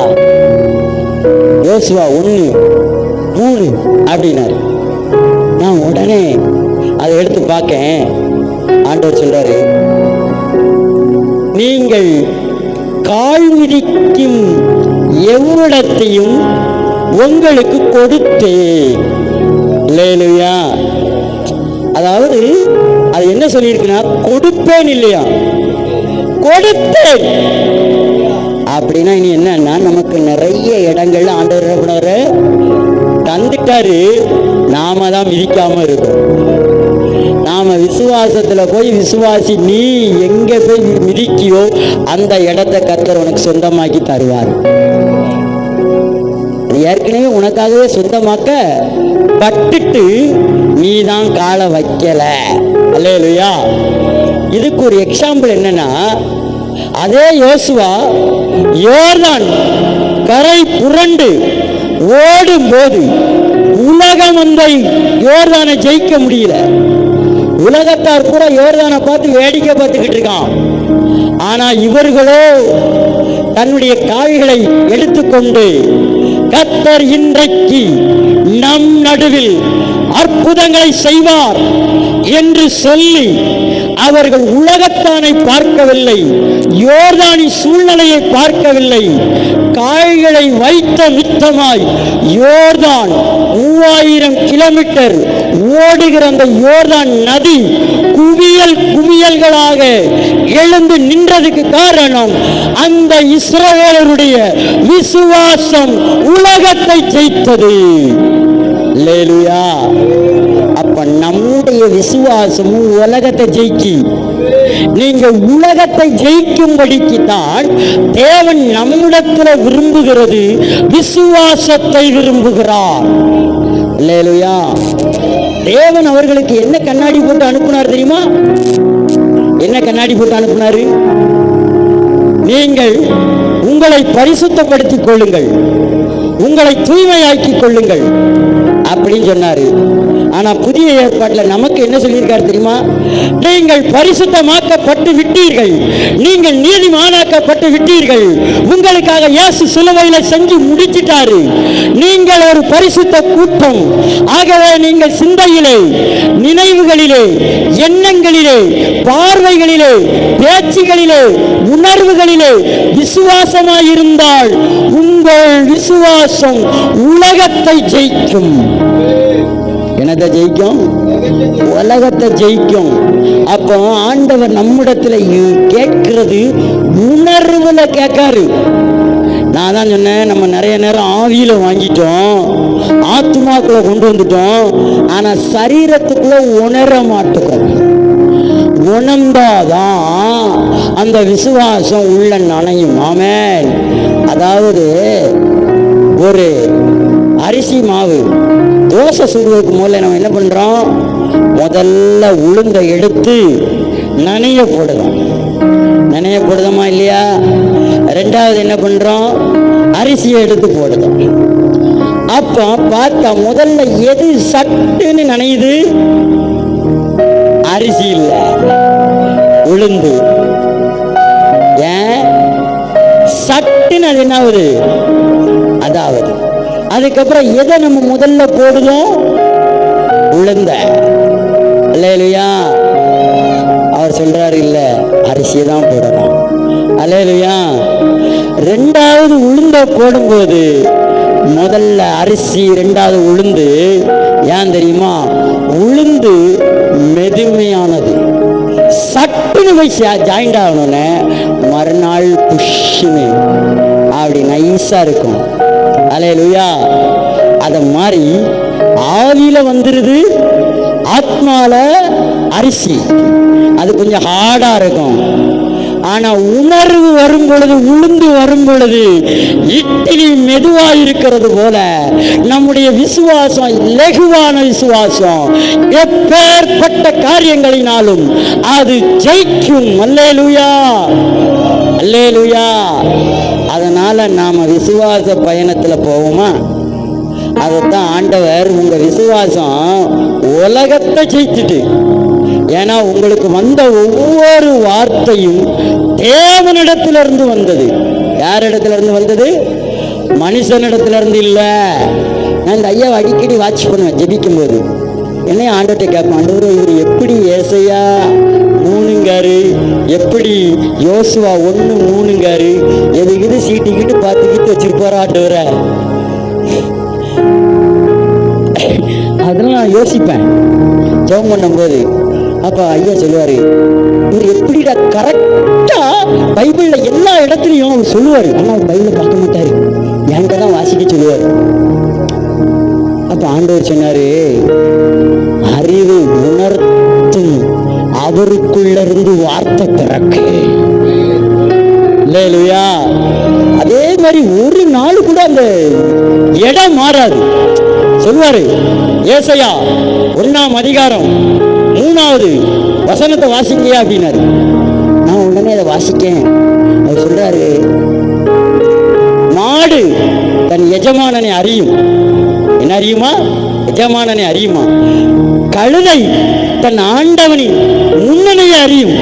யோசுவா 1:3 அப்படின்னாரு. நான் உடனே அதை எடுத்து பார்க்கேன். ஆண்டவர் சொல்றாரு, நீங்கள் கால் மிதிக்கும் எவ்விடத்தையும் உங்களுக்கு கொடுத்தேன். இல்லையா? அதாவது அது என்ன சொல்லியிருக்குன்னா, கொடுப்பேன் இல்லையா, கொடுத்தேன் அப்படின்னா இனி என்னன்னா, நமக்கு நிறைய இடங்கள்ல ஆண்டவர் தந்துட்டாரு, நாம தான் மிதிக்காம இருக்கோம். நாம விசுவாசத்துல போய் விசுவாசி நீ எங்க போய் மிதிக்கியோ அந்த இடத்தை கர்த்தர் உனக்கு சொந்தமாக்கி தருவார். ஏற்கனவே உனக்காகவே சொந்தமாக்க பட்டுட்டு நீ தான் காலை வைக்கல. அல்லேலூயா. இதுக்கு ஒரு எக்ஸாம்பிள் என்னன்னா, அதே யோசுவா யோர்தான் கரை புரண்டு ஓடும்போது உலகம் அந்த யோர்தானை ஜெயிக்க முடியல. உலகத்தார் கூட யோர்தானை பார்த்து வேடிக்கை பார்த்துக்கிட்டு இருக்கான். ஆனா இவர்களோ தன்னுடைய கால்களை எடுத்துக்கொண்டு கர்த்தர் இன்றைக்கு நம் நடுவில் அற்புதங்களை செய்வார் என்று சொல்லி அவர்கள் உலகத்தானை பார்க்கவில்லை, யோர்தானின் சூழ்நிலையை பார்க்கவில்லை. கால்களை வைத்த மித்தமாய் யோர்தான் 3000 கிலோமீட்டர் ஓடுகிற அந்த யோர்தான் நதி குவியல் குவியல்களாக எழுந்து நின்றதுக்கு காரணம் அந்த இஸ்ரவேலருடைய விசுவாசம் உலகத்தை ஜெயித்தது. அல்லேலூயா. அப்ப நம்முடைய விசுவாசமும் உலகத்தை ஜெயிக்கி, நீங்க உலகத்தை ஜெயிக்கும்படிக்கு தான் தேவன் நம்மிடத்துல விரும்புகிறது, விசுவாசத்தை விரும்புகிறார். அல்லேலூயா. தேவன் அவர்களுக்கு என்ன கண்ணாடி போட்டு அனுப்புனார் தெரியுமா? என்ன கண்ணாடி போட்டு அனுப்புனாரு? நீங்கள் உங்களை பரிசுத்தப்படுத்திக் கொள்ளுங்கள், உங்களை தூய்மையாக்கிக் கொள்ளுங்கள் அப்படின்னு சொன்னாரு. ஆனா புதிய ஏற்பாட்டில் நமக்கு என்ன சொல்லியிருக்காரு தெரியுமா? நீங்கள் பரிசுத்தமாக்கப்பட்டு விட்டீர்கள், நீங்கள் நீதிமானாக்கப்பட்டு விட்டீர்கள், உங்களுக்காக இயேசு சிலுவையில் செஞ்சு முடிச்சிட்டாரு. நீங்கள் ஒரு பரிசுத்த கூட்டம். ஆகவே நீங்கள் சிந்தையிலே, நினைவுகளிலே, எண்ணங்களிலே, பார்வைகளிலே, பேச்சுகளிலே, உணர்வுகளிலே விசுவாசமாயிருந்தால் உங்கள் விசுவாசம் உலகத்தை ஜெயிக்கும். என்னத்தை ஜெயிக்கும்? உலகத்தை ஜெயிக்கும். அப்போ ஆண்டவர் நம்மிடத்துல கேட்கிறது உணர்வுல கேட்காரு. நான் தான் சொன்னேன், நம்ம நிறைய நேரம் ஆவியில வாங்கிட்டோம், ஆத்மாக்குள்ள கொண்டு வந்துட்டோம், ஆனா சரீரத்துக்குள்ள உணர மாட்டோம். உணர்ந்தாதான் அந்த விசுவாசம் உள்ள நனையும். ஆமென். அதாவது ஒரு அரிசி மாவு தோசை சுடுவதற்கு முதல்ல நம்ம என்ன பண்றோம்? முதல்ல உளுந்த எடுத்து நனைய போடுறோம். நனைய போடுதோமா இல்லையா? ரெண்டாவது என்ன பண்றோம்? அரிசியை எடுத்து போடுதோம். அப்போ பார்த்தா முதல்ல எது சட்டுன்னு நனையுது? அரிசி இல்ல, உளுந்து. ஏன் சட்டுன்னு அது என்ன ஆகுது? அதாவது அதுக்கப்புறம் எதை நம்ம முதல்ல போடுதோம்? உளுந்த. அல்லேலூயா. அவர் சொல்றாரு இல்ல, அரிசியை தான் போடணும். அல்லேலூயா. ரெண்டாவது உளுந்த போடும்போது முதல்ல அரிசி, ரெண்டாவது உளுந்து. ஏன் தெரியுமா? உளுந்து மெதுமையானது, சட்டுன்னு போய் ஜாயிண்ட் ஆகணும்னு மறுநாள் புஷ்ஷுன்னு அப்படி நைஸா இருக்கும். அல்லேலூயா. அத மாதிரி ஆவியில வந்துருது, ஆத்மால அரிசி அது கொஞ்சம் ஹார்டா இருக்கும். ஆனா உணர்வு வரும் பொழுது, உளுந்து வரும் பொழுது இட்லி மெதுவா இருக்கிறது போல நம்முடைய விசுவாசம் லெகுவான விசுவாசம் எப்பேற்பட்ட காரியங்களினாலும் அது ஜெயிக்கும். அல்லேலூயா, அல்லேலூயா. அதனால நாம விசுவாச பயணத்துல போவோமா? அதைத்தான் ஆண்டவர், உங்க விசுவாசம் உலகத்தை ஜெயித்துட்டு. ஏன்னா உங்களுக்கு வந்த ஒவ்வொரு வார்த்தையும் தேவனிடத்திலிருந்து வந்தது. யாரிடத்திலிருந்து வந்தது? மனுஷனிடத்திலிருந்து இல்ல. நான் இந்த ஐயாவை அடிக்கடி வாட்ச் பண்ணுவேன் ஜெபிக்கும் போது. என்னைய ஆண்டவர்கிட்ட கேட்பேன், ஆண்டவர் இவர் எப்படி ஏசையா 3 எப்படி யோசுவா 1:3 எதுக்கிட்டு சீட்டிக்கிட்டு பார்த்துக்கிட்டு வச்சிருப்பாரா ஆண்டவரை? அதெல்லாம் நான் யோசிப்பேன் ஜெபம் பண்ணும்போது. அப்ப ஐயா சொல்லுவாரு, இவர் எப்படிடா கரெக்டா பைபிள்ல எல்லா இடத்துலையும் அவர் சொல்லுவாரு, ஆனா அவர் பைபிளை பார்க்க மாட்டாரு, என்கிட்ட தான் வாசிக்க சொல்லுவார். அப்ப ஆண்டவர் சொன்னாரு, அறிவு உணர்த்த அவருக்குள்ள இருந்து வார்த்தை பிறக்கு. அல்லேலூயா. அதே மாதிரி ஒரு நாள் கூட அந்த இடம் மாறாது. சொல்வாரு ஏசாயா 1ஆம் அதிகாரம் 3வது வசனத்தை வாசிங்க அப்படின்னாரு. நான் உடனே அதை வாசிக்கேன். அவர் சொல்றாரு, மாடு தன் எஜமானனை அறியும். என்ன அறியுமா? எஜமானனை அறியுமா? கழுதை தன் ஆண்டவனின் முன்னணியை அறியும்.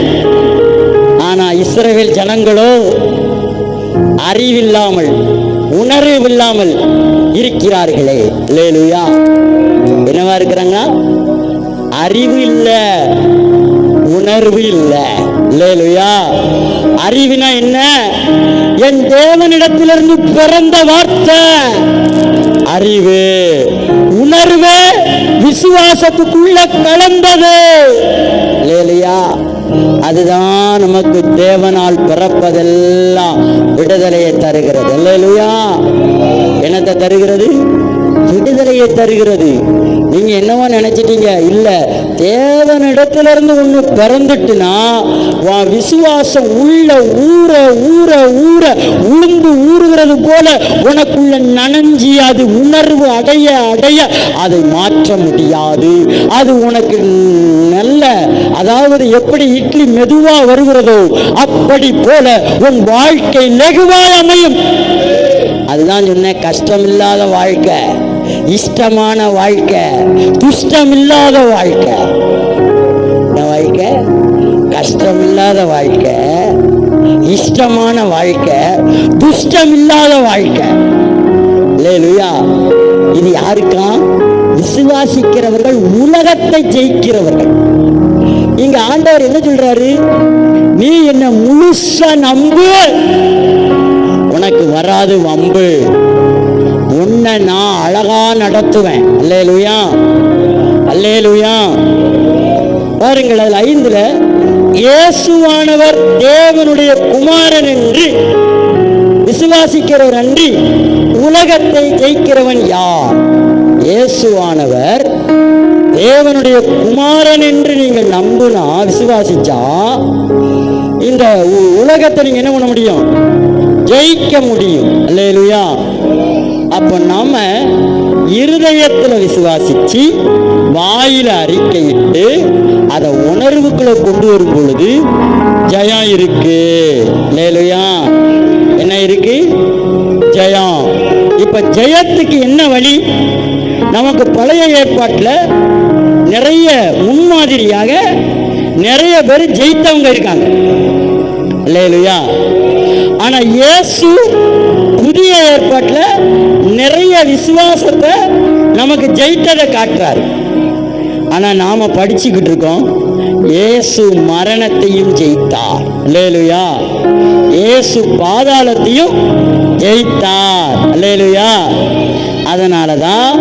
ஆனா இஸ்ரவேல் ஜனங்களோ அறிவில்லாமல் உணர்வில்லாமல் இருக்கிறார்களே. அல்லேலூயா. என்னவா இருக்கிறாங்க? அறிவு இல்ல, உணர்வு இல்ல. அல்லேலூயா. அறிவினா என்ன? என் தேவனிடத்திலிருந்து பிறந்த வார்த்தை அறிவு. உணர்வு விசுவாசத்துக்குள்ள கலந்தது. அல்லேலூயா. அதுதான் நமக்கு தேவனால் பிறப்பதெல்லாம் விடுதலையை தருகிறது. அல்லேலூயா. என்னத்தை தருகிறது? விடுதலையை தருகிறது. நீங்க என்னவோ நினைச்சிட்டீங்க? இல்ல, தேவனிடத்திலிருந்து ஒண்ணு பிறந்துட்டுனா விசுவாசம் உள்ள ஊற ஊற ஊற உளுந்து ஊறுகிறது போல உனக்குள்ள நனைஞ்சி அது உணர்வு அடைய அடைய அதை மாற்ற முடியாது. அது உனக்கு நல்ல, அதாவது எப்படி இட்லி மெதுவா வருகிறதோ அப்படி போல உன் வாழ்க்கை லகுவாய் அமையும். அதுதான் சொன்னேன், கஷ்டம் இல்லாத வாழ்க்கை, இஷ்டமான வாழ்க்கை, துஷ்டம் இல்லாத வாழ்க்கை. வாழ்க்கை கஷ்டம் இல்லாத வாழ்க்கை, இஷ்டமான வாழ்க்கை, துஷ்டம் இல்லாத வாழ்க்கை. அல்லேலூயா. இது யாருக்கா? விசுவாசிக்கிறவர்கள், உலகத்தை ஜெயிக்கிறவர்கள். இங்க ஆண்டவர் என்ன சொல்றாரு? நீ என்ன முழுசா நம்பு, உனக்கு வராது வம்பு. உன்னை நான் அழகா நடத்துவேன். அல்லேலூயா. அல்லேலூயா. பாருங்கள், அதில் 5ல் இயேசுவானவர் தேவனுடைய குமாரன் என்று விசுவாசிக்கிறவர் அன்றி உலகத்தை ஜெயிக்கிறவன் யார்? இயேசுவானவர் தேவனுடைய குமாரன் என்று நீங்கள் நம்புனா, விசுவாசிச்சா இந்த உலகத்தை நீங்க என்ன பண்ண முடியும்? ஜெயிக்க முடியும். அல்லேலூயா. அப்ப நாம இருதயத்தில் விசுவாசிச்சு வாயில அறிக்கையிட்டு அதை உணர்வுக்குள்ள கொண்டு வரும் பொழுது ஜெயம் இருக்கு. அல்லேலூயா. என்ன இருக்கு? ஜெயம். இப்ப ஜெயத்துக்கு என்ன வழி? நமக்கு பழைய ஏற்பாட்டில் நிறைய முன்மாதிரியாக நிறைய பேர் ஜெயித்தவங்க இருக்காங்க. அல்லேலூயா. ஆனா இயேசு புதிய ஏற்பாட்டில் நிறைய விசுவாசத்தை நமக்கு ஜெயித்ததை காட்டுறாரு. ஆனா நாம படிச்சுக்கிட்டு இருக்கோம், இயேசு மரணத்தையும் ஜெயித்தார். அல்லேலூயா. இயேசு பாதாளத்தையும் ஜெயித்தார். அல்லேலூயா. அதனாலதான்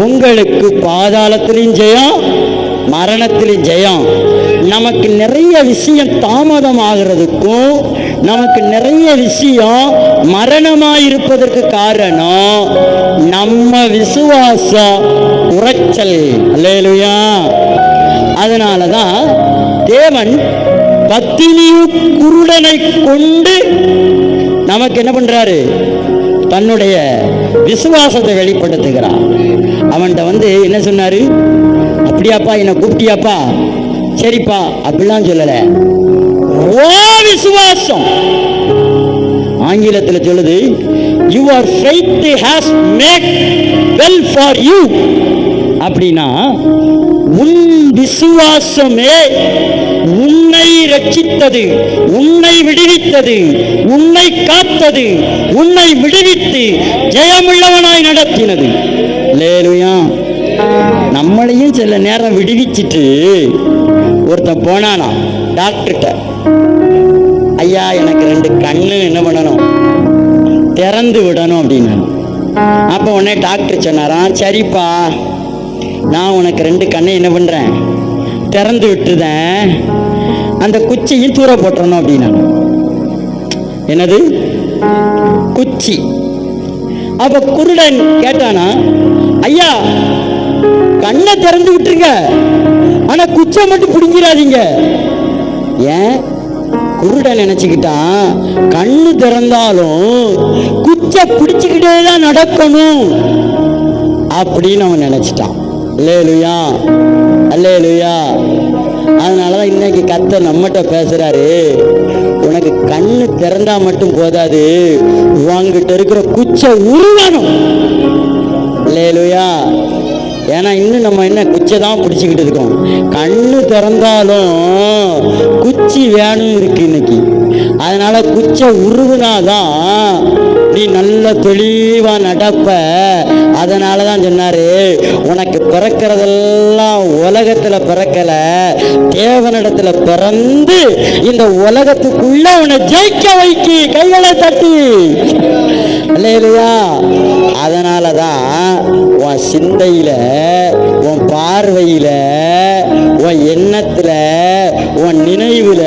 உங்களுக்கு பாதாளத்திலும் ஜெயம், மரணத்திலும் ஜெயம். நமக்கு நிறைய விஷயம் தாமதம் ஆகிறதுக்கும் நமக்கு நிறைய விஷயம் மரணமாயிருப்பதற்கு காரணம் நம்ம விசுவாசம் குறைச்சல். அல்லேலூயா. அதனாலதான் தேவன் பத்தினியும் குருடனை கொண்டு நமக்கு என்ன பண்றாரு? தன்னுடைய விசுவாசத்தை வெளிப்படுத்துகிறார். அவன்கிட்ட என்ன சொன்னாரு? அப்படியாப்பா, என்ன கூப்பிட்டியாப்பா? சரிப்பா, அப்படிலாம் சொல்லல. ஓ விசுவாசம், ஆங்கிலத்தில் சொல்லுது, your faith has made well for you. அப்படின்னா உன் விசுவாசமே உன்னை ரட்சித்தது, உன்னை விடுவித்தது, உன்னை காத்தது, உன்னை விடுவித்து ஜெயமுள்ளவனாய் நடத்தினது. அல்லேலூயா. நம்மளையும் சில நேரம் விடுவிச்சிட்டு ஒருத்தன் போனானா டாக்டர்கிட்ட, ஐயா எனக்கு 2 கண்ணு என்ன பண்ணணும், திறந்து விடணும் அப்படின்னு. அப்போ உடனே டாக்டர் சொன்னாராம், சரிப்பா நான் உனக்கு 2 கண்ணை என்ன பண்ணுறேன், திறந்து விட்டுதேன், அந்த குச்சியும் தூர போட்டுறணும் அப்படின்னா. என்னது குச்சி? அப்போ குருடன் கேட்டானா, ஐயா கண்ணை திறந்து விட்டுருங்க, ஆனா குச்சை மட்டும் பிடிங்கிறாதீங்க. ஏன்? குருடன் நினைச்சுக்கிட்டான் கண்ணு திறந்தாலும் குச்சை பிடிச்சுக்கிட்டே தான் நடக்கணும் அப்படின்னு அவன் நினைச்சிட்டான். அல்லேலூயா, அல்லேலூயா. அதனாலதான் இன்னைக்கு கர்த்தர் நம்மகிட்ட பேசுறாரு, உனக்கு கண்ணு திறந்தா மட்டும் போதாது, உங்ககிட்ட இருக்கிற குச்சை உருவணும். அல்லேலூயா. ஏன்னா இன்னும் நம்ம என்ன குச்சை தான் பிடிச்சிக்கிட்டு இருக்கோம். கண்ணு திறந்தாலும் குச்சி வேணும் இருக்கு இன்னைக்கு. அதனால குச்சை உருவுனாதான் நீ நல்ல தெளிவா நடப்ப. அதனால தான் சொன்னாரு, உனக்கு பிறக்கிறதெல்லாம் உலகத்துல பிறக்கல, தேவனிடத்துல பிறந்து இந்த உலகத்துக்குள்ள உன்னை ஜெயிக்க வைக்கி. கைகளை தட்டி அல்லேலூயா. அதனாலதான் உன் சிந்தையில, உன் பார்வையில, உன் எண்ணத்துல, உன் நினைவுல,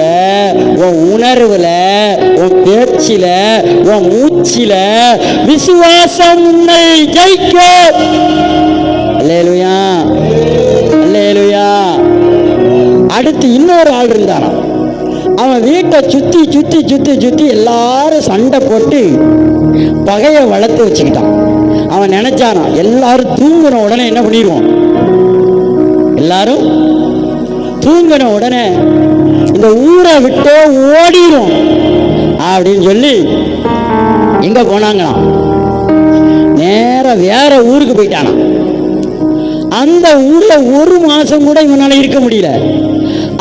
உன் உணர்வுல, உன் பேச்சில, உன் மூச்சில விசுவாசம் உன்னை ஜெயிக்க. அல்லேலூயா, அல்லேலூயா. அடுத்து இன்னொரு ஆள் இருந்தானா. அவன் வீட்டை சுத்தி சுத்தி சுத்தி சுத்தி எல்லாரும் சண்டை போட்டு பகையை வளர்த்து வச்சுக்கிட்டான். அவன் நினைச்சானா எல்லாரும் தூங்கின உடனே என்ன பண்ணிடுவோம், எல்லாரும் தூங்கின உடனே இந்த ஊரை விட்டே ஓடிடும் அப்படின்னு சொல்லி எங்க போனாங்களாம், நேர வேற ஊருக்கு போயிட்டானா. அந்த ஊர்ல ஒரு மாசம் கூட இவனால இருக்க முடியல.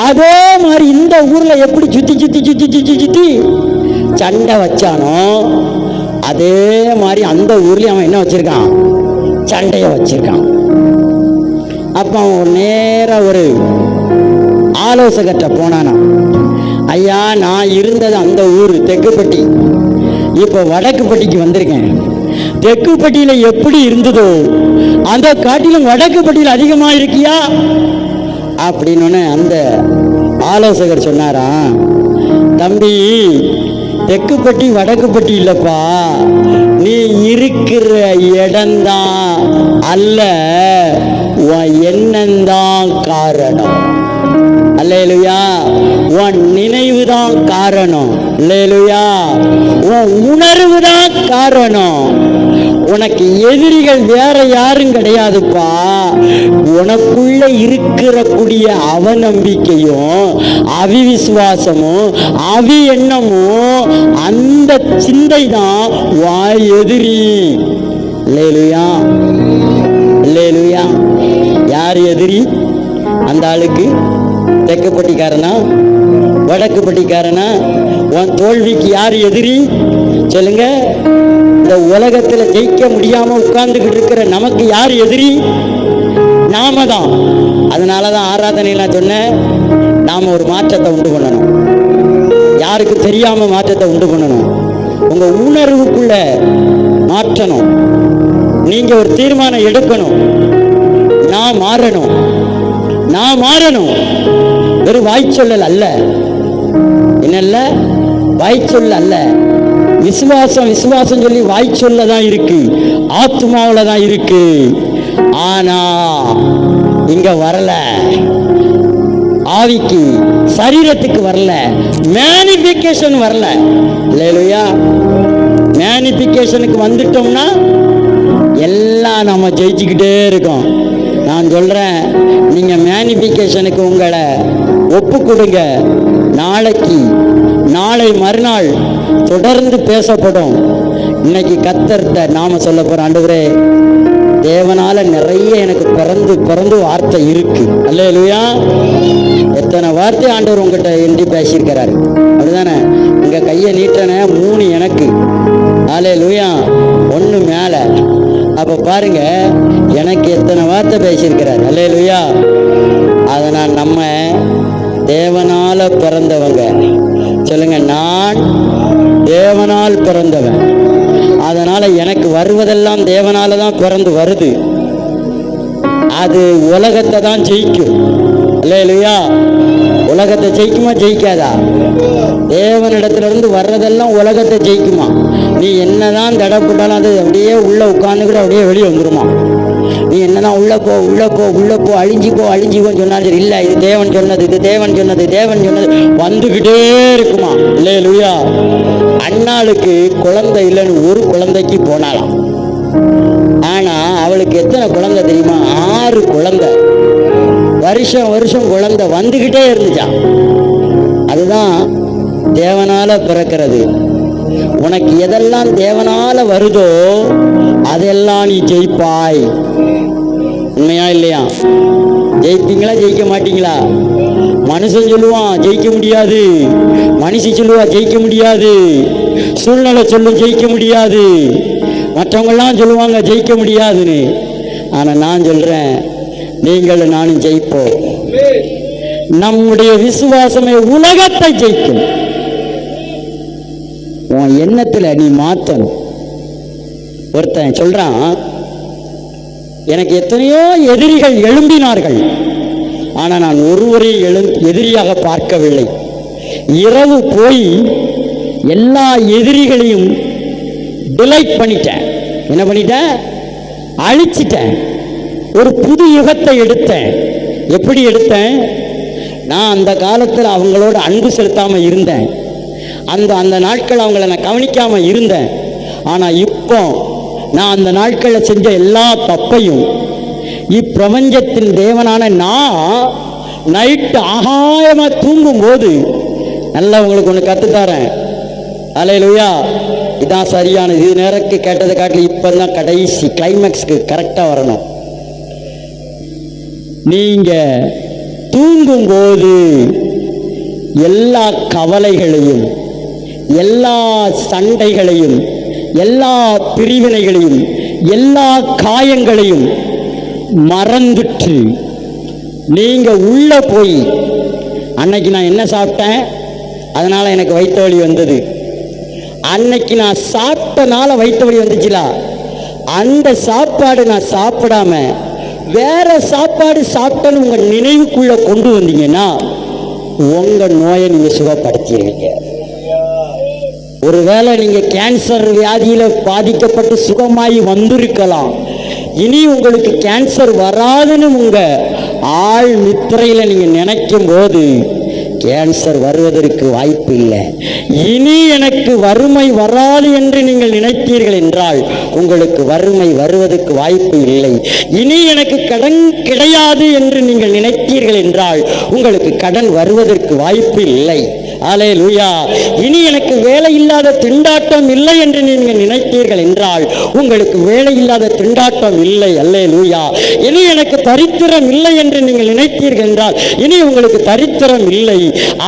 அதே மாதிரி இந்த ஊர்ல எப்படி சுத்தி சுத்தி சுத்தி சுத்தி சுத்தி சண்டை வச்சானோ அதே மாதிரி அந்த ஊர்லயும் அவன் என்ன வச்சிருக்கான், சண்டைய வச்சிருக்கான். அப்ப அவன் நேரா ஒரு ஆலோசகர்கிட்ட போனானா. ஐயா, நான் இருந்தது அந்த ஊர் தெக்குப்பட்டி, இப்போ வடக்குப்பட்டிக்கு வந்திருக்கேன். தெக்குப்பட்டியில எப்படி இருந்ததோ அந்த காட்டிலும் வடக்குப்பட்டியில் அதிகமா இருக்கியா அப்படின்னு அந்த ஆலோசகர் சொன்னாரா, தம்பி தெக்குப்பட்டி வடக்குப்பட்டி இல்லப்பா, நீ இருக்கிற இடம்தான் அல்ல, உன் எண்ணம்தான் காரணம். அல்லேலூயா. உன் நினைவு தான் காரணம். அல்லேலூயா. உன் உணர்வு தான் காரணம். உனக்கு எதிரிகள் வேற யாரும் கிடையாதுப்பா. உனக்குள்ள இருக்கிற கூடிய அவநம்பிக்கையும் அவிவிசுவாசமும் அவி எண்ணமும் அந்த சிந்தை தான் வாய் எதிரி. அல்லேலூயா, அல்லேலூயா. யார் எதிரி அந்த ஆளுக்கு? தெக்குப்பட்டிக்காரனா வடக்குப்பட்டிக்காரனா? உன் தோல்விக்கு யார் எதிரி சொல்லுங்க? இந்த உலகத்துல ஜெயிக்க முடியாம உட்கார்ந்துகிட்டு இருக்கிற நமக்கு யார் எதிரி? நாம தான். அதனாலதான் ஆராதனையில சொன்னேன், நாம ஒரு மாற்றத்தை உண்டு பண்ணணும். யாருக்கும் தெரியாம மாற்றத்தை உண்டு பண்ணணும். உங்க உணர்வுக்குள்ள மாற்றணும். நீங்க ஒரு தீர்மானம் எடுக்கணும், நான் மாறணும், நான் மாறணும். வெறும் வாய்ச்சொல்லல் அல்ல, என்னல்ல வாய்ச்சொல் அல்ல. விசுவாசம் விசுவாசம் சொல்லி வாய்ச்சொல்ல தான் இருக்கு, ஆத்மாவில் தான் இருக்கு. ஆனா இங்க வரல, ஆவிக்கு சரீரத்துக்கு வரல, மேனிஃபிகேஷன் வரல. இல்லையா? மேனிஃபிகேஷனுக்கு வந்துட்டோம்னா எல்லாம் நம்ம ஜெயிச்சுக்கிட்டே இருக்கோம். நான் சொல்றேன், நீங்க மேனிஃபிகேஷனுக்கு உங்களை ஒப்பு கொடுங்க. நாளைக்கு நாளை மறுநாள் தொடர்ந்து பேசப்படும். இன்னைக்கு கர்த்தர்ட்ட நாம சொல்ல போற, ஆண்டவரே தேவனால நிறைய எனக்கு பிறந்து பிறந்து வார்த்தை இருக்கு. அல்லேலூயா. எத்தனை வார்த்தை ஆண்டவர் உங்ககிட்ட எண்டி பேசியிருக்கிறாரு, அப்படிதானே? இங்க கையை நீட்டன 3 எனக்கு. அல்லேலூயா. 1 மேல. அப்ப பாருங்க, எனக்கு எத்தனை வார்த்தை பேசியிருக்கிறார். அல்லேலூயா. அதனால் நம்ம தேவனால பிறந்தவங்க. சொல்லுங்க, நான் தேவனால் பிறந்தவன். அதனால எனக்கு வருவதெல்லாம் தேவனால தான் பிறந்து வருது. அது உலகத்தை தான் ஜெயிக்கும். அல்லேலூயா. உலகத்தை ஜெயிக்குமா ஜெயிக்காதா? தேவனிடத்திலிருந்து வர்றதெல்லாம் உலகத்தை ஜெயிக்குமா? நீ என்னதான் தடப்பட்டாலும் அது அப்படியே உள்ள உட்கார்ந்துக்கிட்டு அப்படியே வெளியே வந்துருமா? நீ என்னதான் உள்ள போ அழிஞ்சிக்கோன்னு சொன்னாலும் சரி, இல்லை இது தேவன் சொன்னது, இது தேவன் சொன்னது, தேவன் சொன்னது வந்துக்கிட்டே இருக்குமா? அல்லேலூயா. அண்ணாளுக்கு குழந்தை இல்லைன்னு ஒரு குழந்தைக்கு போனாலாம். ஆனா அவளுக்கு எத்தனை குழந்தை தெரியுமா? 6 குழந்தை. வருஷம் குழந்தை வந்துகிட்டே இருந்துச்சான். அதுதான் தேவனால பிறக்கிறது. உனக்கு எதெல்லாம் தேவனால வருதோ அதெல்லாம் நீ ஜெயிப்பாய். உண்மையா இல்லையா? ஜெயிப்பீங்களா ஜெயிக்க மாட்டீங்களா? மனுஷன் சொல்லுவான் ஜெயிக்க முடியாது, மனுஷி சொல்லுவா ஜெயிக்க முடியாது, சூழ்நிலை சொல்லும் ஜெயிக்க முடியாது, மற்றவங்கெல்லாம் சொல்லுவாங்க ஜெயிக்க முடியாதுன்னு. ஆனால் நான் சொல்கிறேன், நீங்கள் நானும் ஜெயிப்போம். நம்முடைய விசுவாசமே உலகத்தை ஜெயிக்கும். உன் எண்ணத்தில் நீ மாற்றணும். ஒருத்தன் சொல்கிறான், எனக்கு எத்தனையோ எதிரிகள் எழும்பினார்கள், ஆனால் நான் ஒருவரையும் எதிரியாக பார்க்கவில்லை. இரவு போய் எல்லா எதிரிகளையும் டிலைட் பண்ணிட்டேன். என்ன பண்ணிட்டேன்? அழிச்சிட்டேன். ஒரு புது யுகத்தை எடுத்தேன். எப்படி எடுத்தேன்? நான் அந்த காலத்தில் அவங்களோட அன்பு செலுத்தாமல் இருந்தேன். அந்த நாட்கள் அவங்கள நான் கவனிக்காமல் இருந்தேன். ஆனால் இப்போ நான் அந்த நாட்களில் செஞ்ச எல்லா தப்பையும் இப்பிரபஞ்சத்தின் தேவனான நான் நைட்டு ஆகாயமாக தூங்கும்போது நல்லா உங்களுக்கு ஒன்று கற்றுத்தரேன். அல்லேலூயா. இதான் சரியானது. இது நேரத்துக்கு கேட்டதை காட்டில் இப்போ தான் கடைசி கிளைமேக்ஸ்க்கு கரெக்டாக வரணும். நீங்கள் தூங்கும்போது எல்லா கவலைகளையும், எல்லா சண்டைகளையும், எல்லா பிரிவினைகளையும், எல்லா காயங்களையும் மறந்துட்டு நீங்கள் உள்ளே போய், அன்னைக்கு நான் என்ன சாப்பிட்டேன், அதனால் எனக்கு வயிற்று வலி வந்தது, அன்னைக்கு நான் சாப்பிட்டனால வயிற்று வலி வந்துச்சுலா, அந்த சாப்பாடு நான் சாப்பிடாம வேற சாப்பாடு சாப்பிட்டேன்னு உங்கள் நினைவுக்குள்ளே கொண்டு வந்தீங்கன்னா உங்கள் நோயை நீங்கள் சுகப்படுத்திடுவீங்க. ஒருவேளை நீங்கள் கேன்சர் வியாதியில் பாதிக்கப்பட்டு சுகமாகி வந்திருக்கலாம். இனி உங்களுக்கு கேன்சர் வராதுன்னு உங்கள் ஆள் நித்திரையில் நீங்கள் நினைக்கும் போது கேன்சர் வருவதற்கு வாய்ப்பு இல்லை. இனி எனக்கு வறுமை வராது என்று நீங்கள் நினைத்தீர்கள் என்றால் உங்களுக்கு வறுமை வருவதற்கு வாய்ப்பு இல்லை. இனி எனக்கு கடன் கிடையாது என்று நீங்கள் நினைத்தீர்கள் என்றால் உங்களுக்கு கடன் வருவதற்கு வாய்ப்பு இல்லை. அல்லேலூயா. இனி எனக்கு வேலை இல்லாத திண்டாட்டம் இல்லை என்று நீங்கள் நினைத்தீர்கள் என்றால் உங்களுக்கு வேலை இல்லாத திண்டாட்டம் இல்லை. அல்லேலூயா. இனி எனக்கு தரித்திரம் இல்லை என்று நீங்கள் நினைத்தீர்கள் என்றால் இனி உங்களுக்கு தரித்திரம் இல்லை.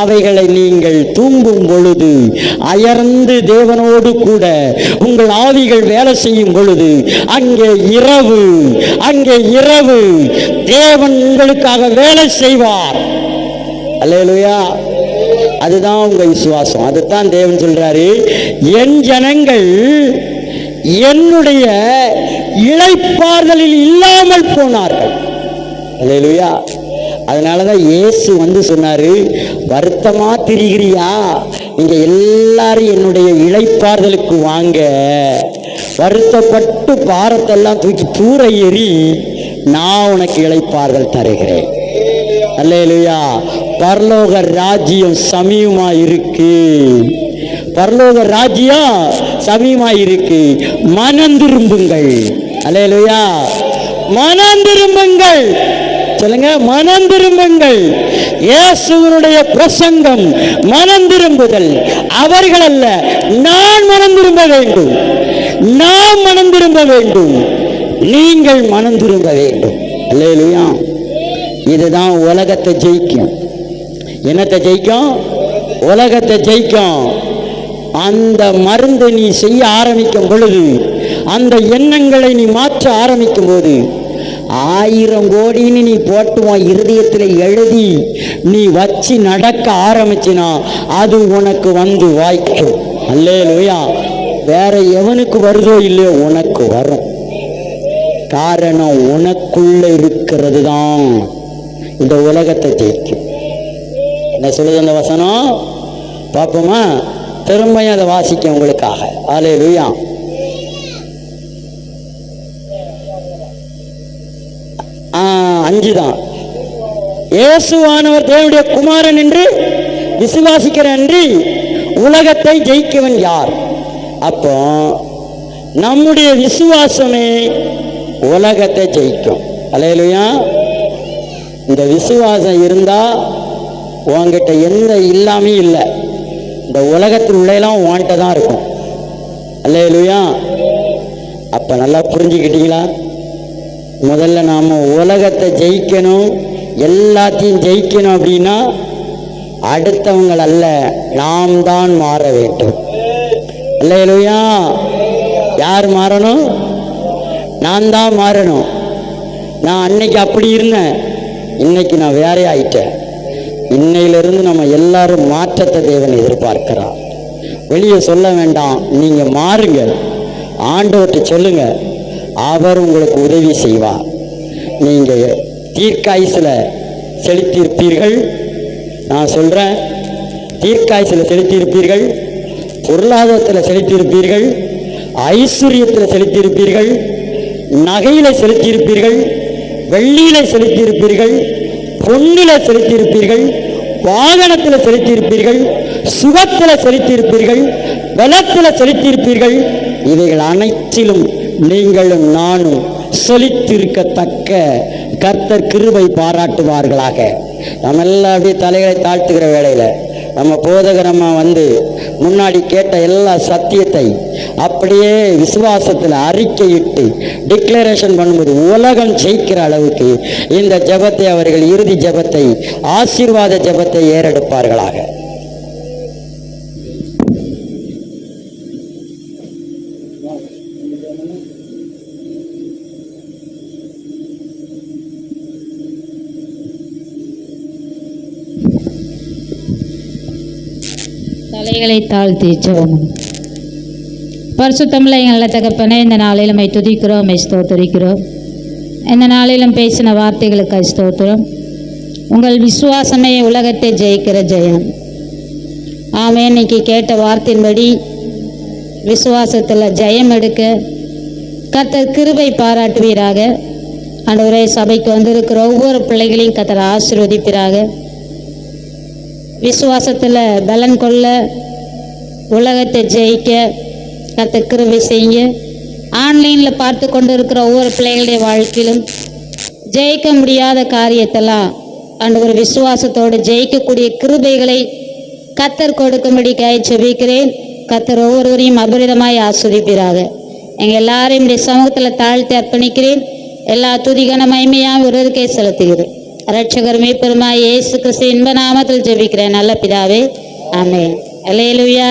அவைகளை நீங்கள் தூங்கும் பொழுது அயர்ந்து தேவனோடு கூட உங்கள் ஆவிகள் வேலை செய்யும் பொழுது அங்கே இரவு தேவன் உங்களுக்காக வேலை செய்வார். அல்லேலூயா. அதுதான் உங்க விசுவாசம். அதுதான் தேவன் சொல்றாரு, என் ஜனங்கள் என்னுடைய இளைப்பாறுதலில் இல்லாமல் போனார்கள். அல்லேலூயா. அதனாலதான் இயேசு வந்து சொன்னாரு, வருத்தமா திரிகிறியா, நீங்க எல்லாரும் என்னுடைய இளைப்பாறுதலுக்கு வாங்க, வருத்தப்பட்டு பாரத்தெல்லாம் தூக்கி தூர எறி, நான் உனக்கு இளைப்பாறுதல் தருகிறேன். அல்லேலூயா. பரலோக ராஜ்யம் சமீபமா இருக்கு. பரலோக ராஜ்யம் சமீபமா இருக்கு. மனம் திரும்புங்கள். அல்லேலூயா. மனம் திரும்புங்கள். சொல்லுங்க, மனம் திரும்புங்கள். இயேசுவினுடைய பிரசங்கம் மனம் திரும்புதல். அவர்கள் அல்ல, நான் மனம் திரும்ப வேண்டும். நாம் மனம் திரும்ப வேண்டும். நீங்கள் மனம் திரும்ப வேண்டும். அல்லேலூயா. இதுதான் உலகத்தை ஜெயிக்கும். என்னத்தை ஜெயிக்கும்? உலகத்தை ஜெயிக்கும். அந்த மருந்து நீ செய்ய ஆரம்பிக்கும் பொழுது, அந்த எண்ணங்களை நீ மாற்ற ஆரம்பிக்கும் போது, 1000 கோடின்னு நீ போட்டுவான் இருதயத்தில் எழுதி நீ வச்சு நடக்க ஆரம்பிச்சினா அது உனக்கு வந்து வாய்க்கும். அல்லேலூயா. வேற எவனுக்கு வருதோ இல்லையோ உனக்கு வரும். காரணம் உனக்குள்ள இருக்கிறது தான். இந்த உலகத்தை ஜெயிக்கும். என்ன சொல்லுது அந்த வசனம் பார்ப்போமா? திரும்பியும் அதை வாசிக்க உங்களுக்காக. அல்லேலூயா. அஞ்சு தான். இயேசுவானவர் தேவனுடைய குமாரன் என்று விசுவாசிக்கிற அன்றி உலகத்தை ஜெயிக்கவன் யார்? அப்போ நம்முடைய விசுவாசமே உலகத்தை ஜெயிக்கும். அல்லேலூயா. இந்த விசுவாசம் இருந்தா உன்கிட்ட எந்த இல்லாமே இல்லை. இந்த உலகத்தில் உள்ளெல்லாம் உன்கிட்ட தான் இருக்கும். அல்லேலூயா. அப்ப நல்லா புரிஞ்சுக்கிட்டீங்களா? முதல்ல நாம் உலகத்தை ஜெயிக்கணும், எல்லாத்தையும் ஜெயிக்கணும் அப்படின்னா அடுத்தவங்கள் அல்ல, நாம் தான் மாற வேண்டும். அல்லேலூயா. யார் மாறணும்? நான் தான் மாறணும். நான் அன்னைக்கு அப்படி இருந்தேன், இன்னைக்கு நான் வேற ஆயிட்டேன். இன்னையிலிருந்து நம்ம எல்லாரும் மாற்றத்தை தேவன் எதிர்பார்க்கிறார். வெளியே சொல்ல வேண்டாம், நீங்க மாறுங்க, ஆண்டவர்கிட்ட சொல்லுங்க, அவர் உங்களுக்கு உதவி செய்வார். நீங்க தீர்க்காயுசில் செலுத்தியிருப்பீர்கள். நான் சொல்றேன், தீர்க்காயுசில் செலுத்தியிருப்பீர்கள், பொருளாதாரத்தில் செலுத்தியிருப்பீர்கள், ஐஸ்வர்யத்தில் செலுத்தியிருப்பீர்கள், நகையில செலுத்தியிருப்பீர்கள், வெள்ளியில செலுத்தியிருப்பீர்கள், பொன்னில செலுத்தியிருப்பீர்கள், வாகனத்தில் செலுத்தியிருப்பீர்கள், சுகத்தில் செலுத்தியிருப்பீர்கள், பலத்தில் செலுத்தியிருப்பீர்கள். இவைகள் அனைத்திலும் நீங்களும் நானும் செலுத்திருக்கத்தக்க கர்த்தர் கிருபை பாராட்டுவார்களாக. நம்ம எல்லாம் அப்படியே தலைகளை தாழ்த்துகிற வேளையில் நம்ம போதகர் அம்மா வந்து முன்னாடி கேட்ட எல்லா சத்தியத்தை அப்படியே விசுவாசத்தில் அறிக்கையிட்டு டிக்ளரேஷன் பண்ணும்போது உலகம் ஜெயிக்கிற அளவுக்கு இந்த ஜெபத்தை அவர்கள் இறுதி ஜெபத்தை, ஆசீர்வாத ஜெபத்தை ஏறெடுப்பார்களாக. தலைகளை தாழ்த்தி ஜெபம். பரிசுத்தமுள்ள எங்கள் தகப்பனே, இந்த நாளிலும் துதிக்கிறோம், ஸ்தோத்தரிக்கிறோம். இந்த நாளிலும் பேசின வார்த்தைகளுக்கு ஸ்தோத்திரம். உங்கள் விசுவாசமே உலகத்தை ஜெயிக்கிற ஜெயம். ஆமே. இன்னைக்கு கேட்ட வார்த்தையின்படி விசுவாசத்தில் ஜெயம் எடுக்க கர்த்தர் கிருபை பாராட்டுவீராக. ஆண்டவரே, சபைக்கு வந்திருக்கிற ஒவ்வொரு பிள்ளைகளையும் கர்த்தர் ஆசீர்வதிப்பீராக. விசுவாசத்தில் பலன் கொள்ள, உலகத்தை ஜெயிக்க கர்த்தர் கிருபை செய்யுங்க. ஆன்லைனில் பார்த்து கொண்டு இருக்கிற ஒவ்வொரு பிள்ளைகளுடைய வாழ்க்கையிலும் ஜெயிக்க முடியாத காரியத்தெல்லாம் ஆண்டவர் விசுவாசத்தோடு ஜெயிக்கக்கூடிய கிருபைகளை கர்த்தர் கொடுக்கும்படி ஜெபிக்கிறேன். கர்த்தர் ஒவ்வொருவரையும் அபரிதமாய் ஆஸ்வதிப்பீராக. எங்கள் எல்லாரையும் இந்த சமூகத்தில் தாழ்த்தி அர்ப்பணிக்கிறேன். எல்லா துதிகன மகிமையாம் ஒருவருக்கே செலுத்துகிறேன். இரட்சகர் மீட்பருமாய் இயேசு கிறிஸ்து இன்ப நாமத்தில் ஜெபிக்கிறேன் நல்ல பிதாவே, ஆமென். அல்லேலூயா,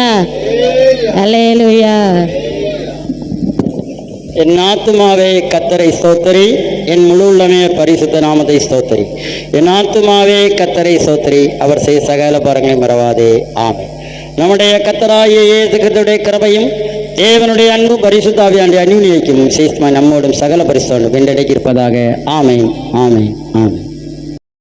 அல்லேலூயா. என் ஆத்துமாவே கர்த்தரை ஸ்தோத்திரி, என் முழு உள்ளமே பரிசுத்த நாமத்தை ஸ்தோத்திரி. என் ஆத்துமாவே கர்த்தரை ஸ்தோத்திரி, அவர் செய்ய சகல பாரங்களை மறவாதே. ஆமென். நம்முடைய கர்த்தராகிய இயேசு கிறிஸ்துவின் கிருபையும் தேவனுடைய அன்பும் பரிசுத்த ஆவியானுடைய அந்யோன்யமும் விசேஷமாய் நம்மோடும் சகல பரிசுத்தோடும் வென்றடைக்கு இருப்பதாக. ஆமென், ஆமென், ஆமென்.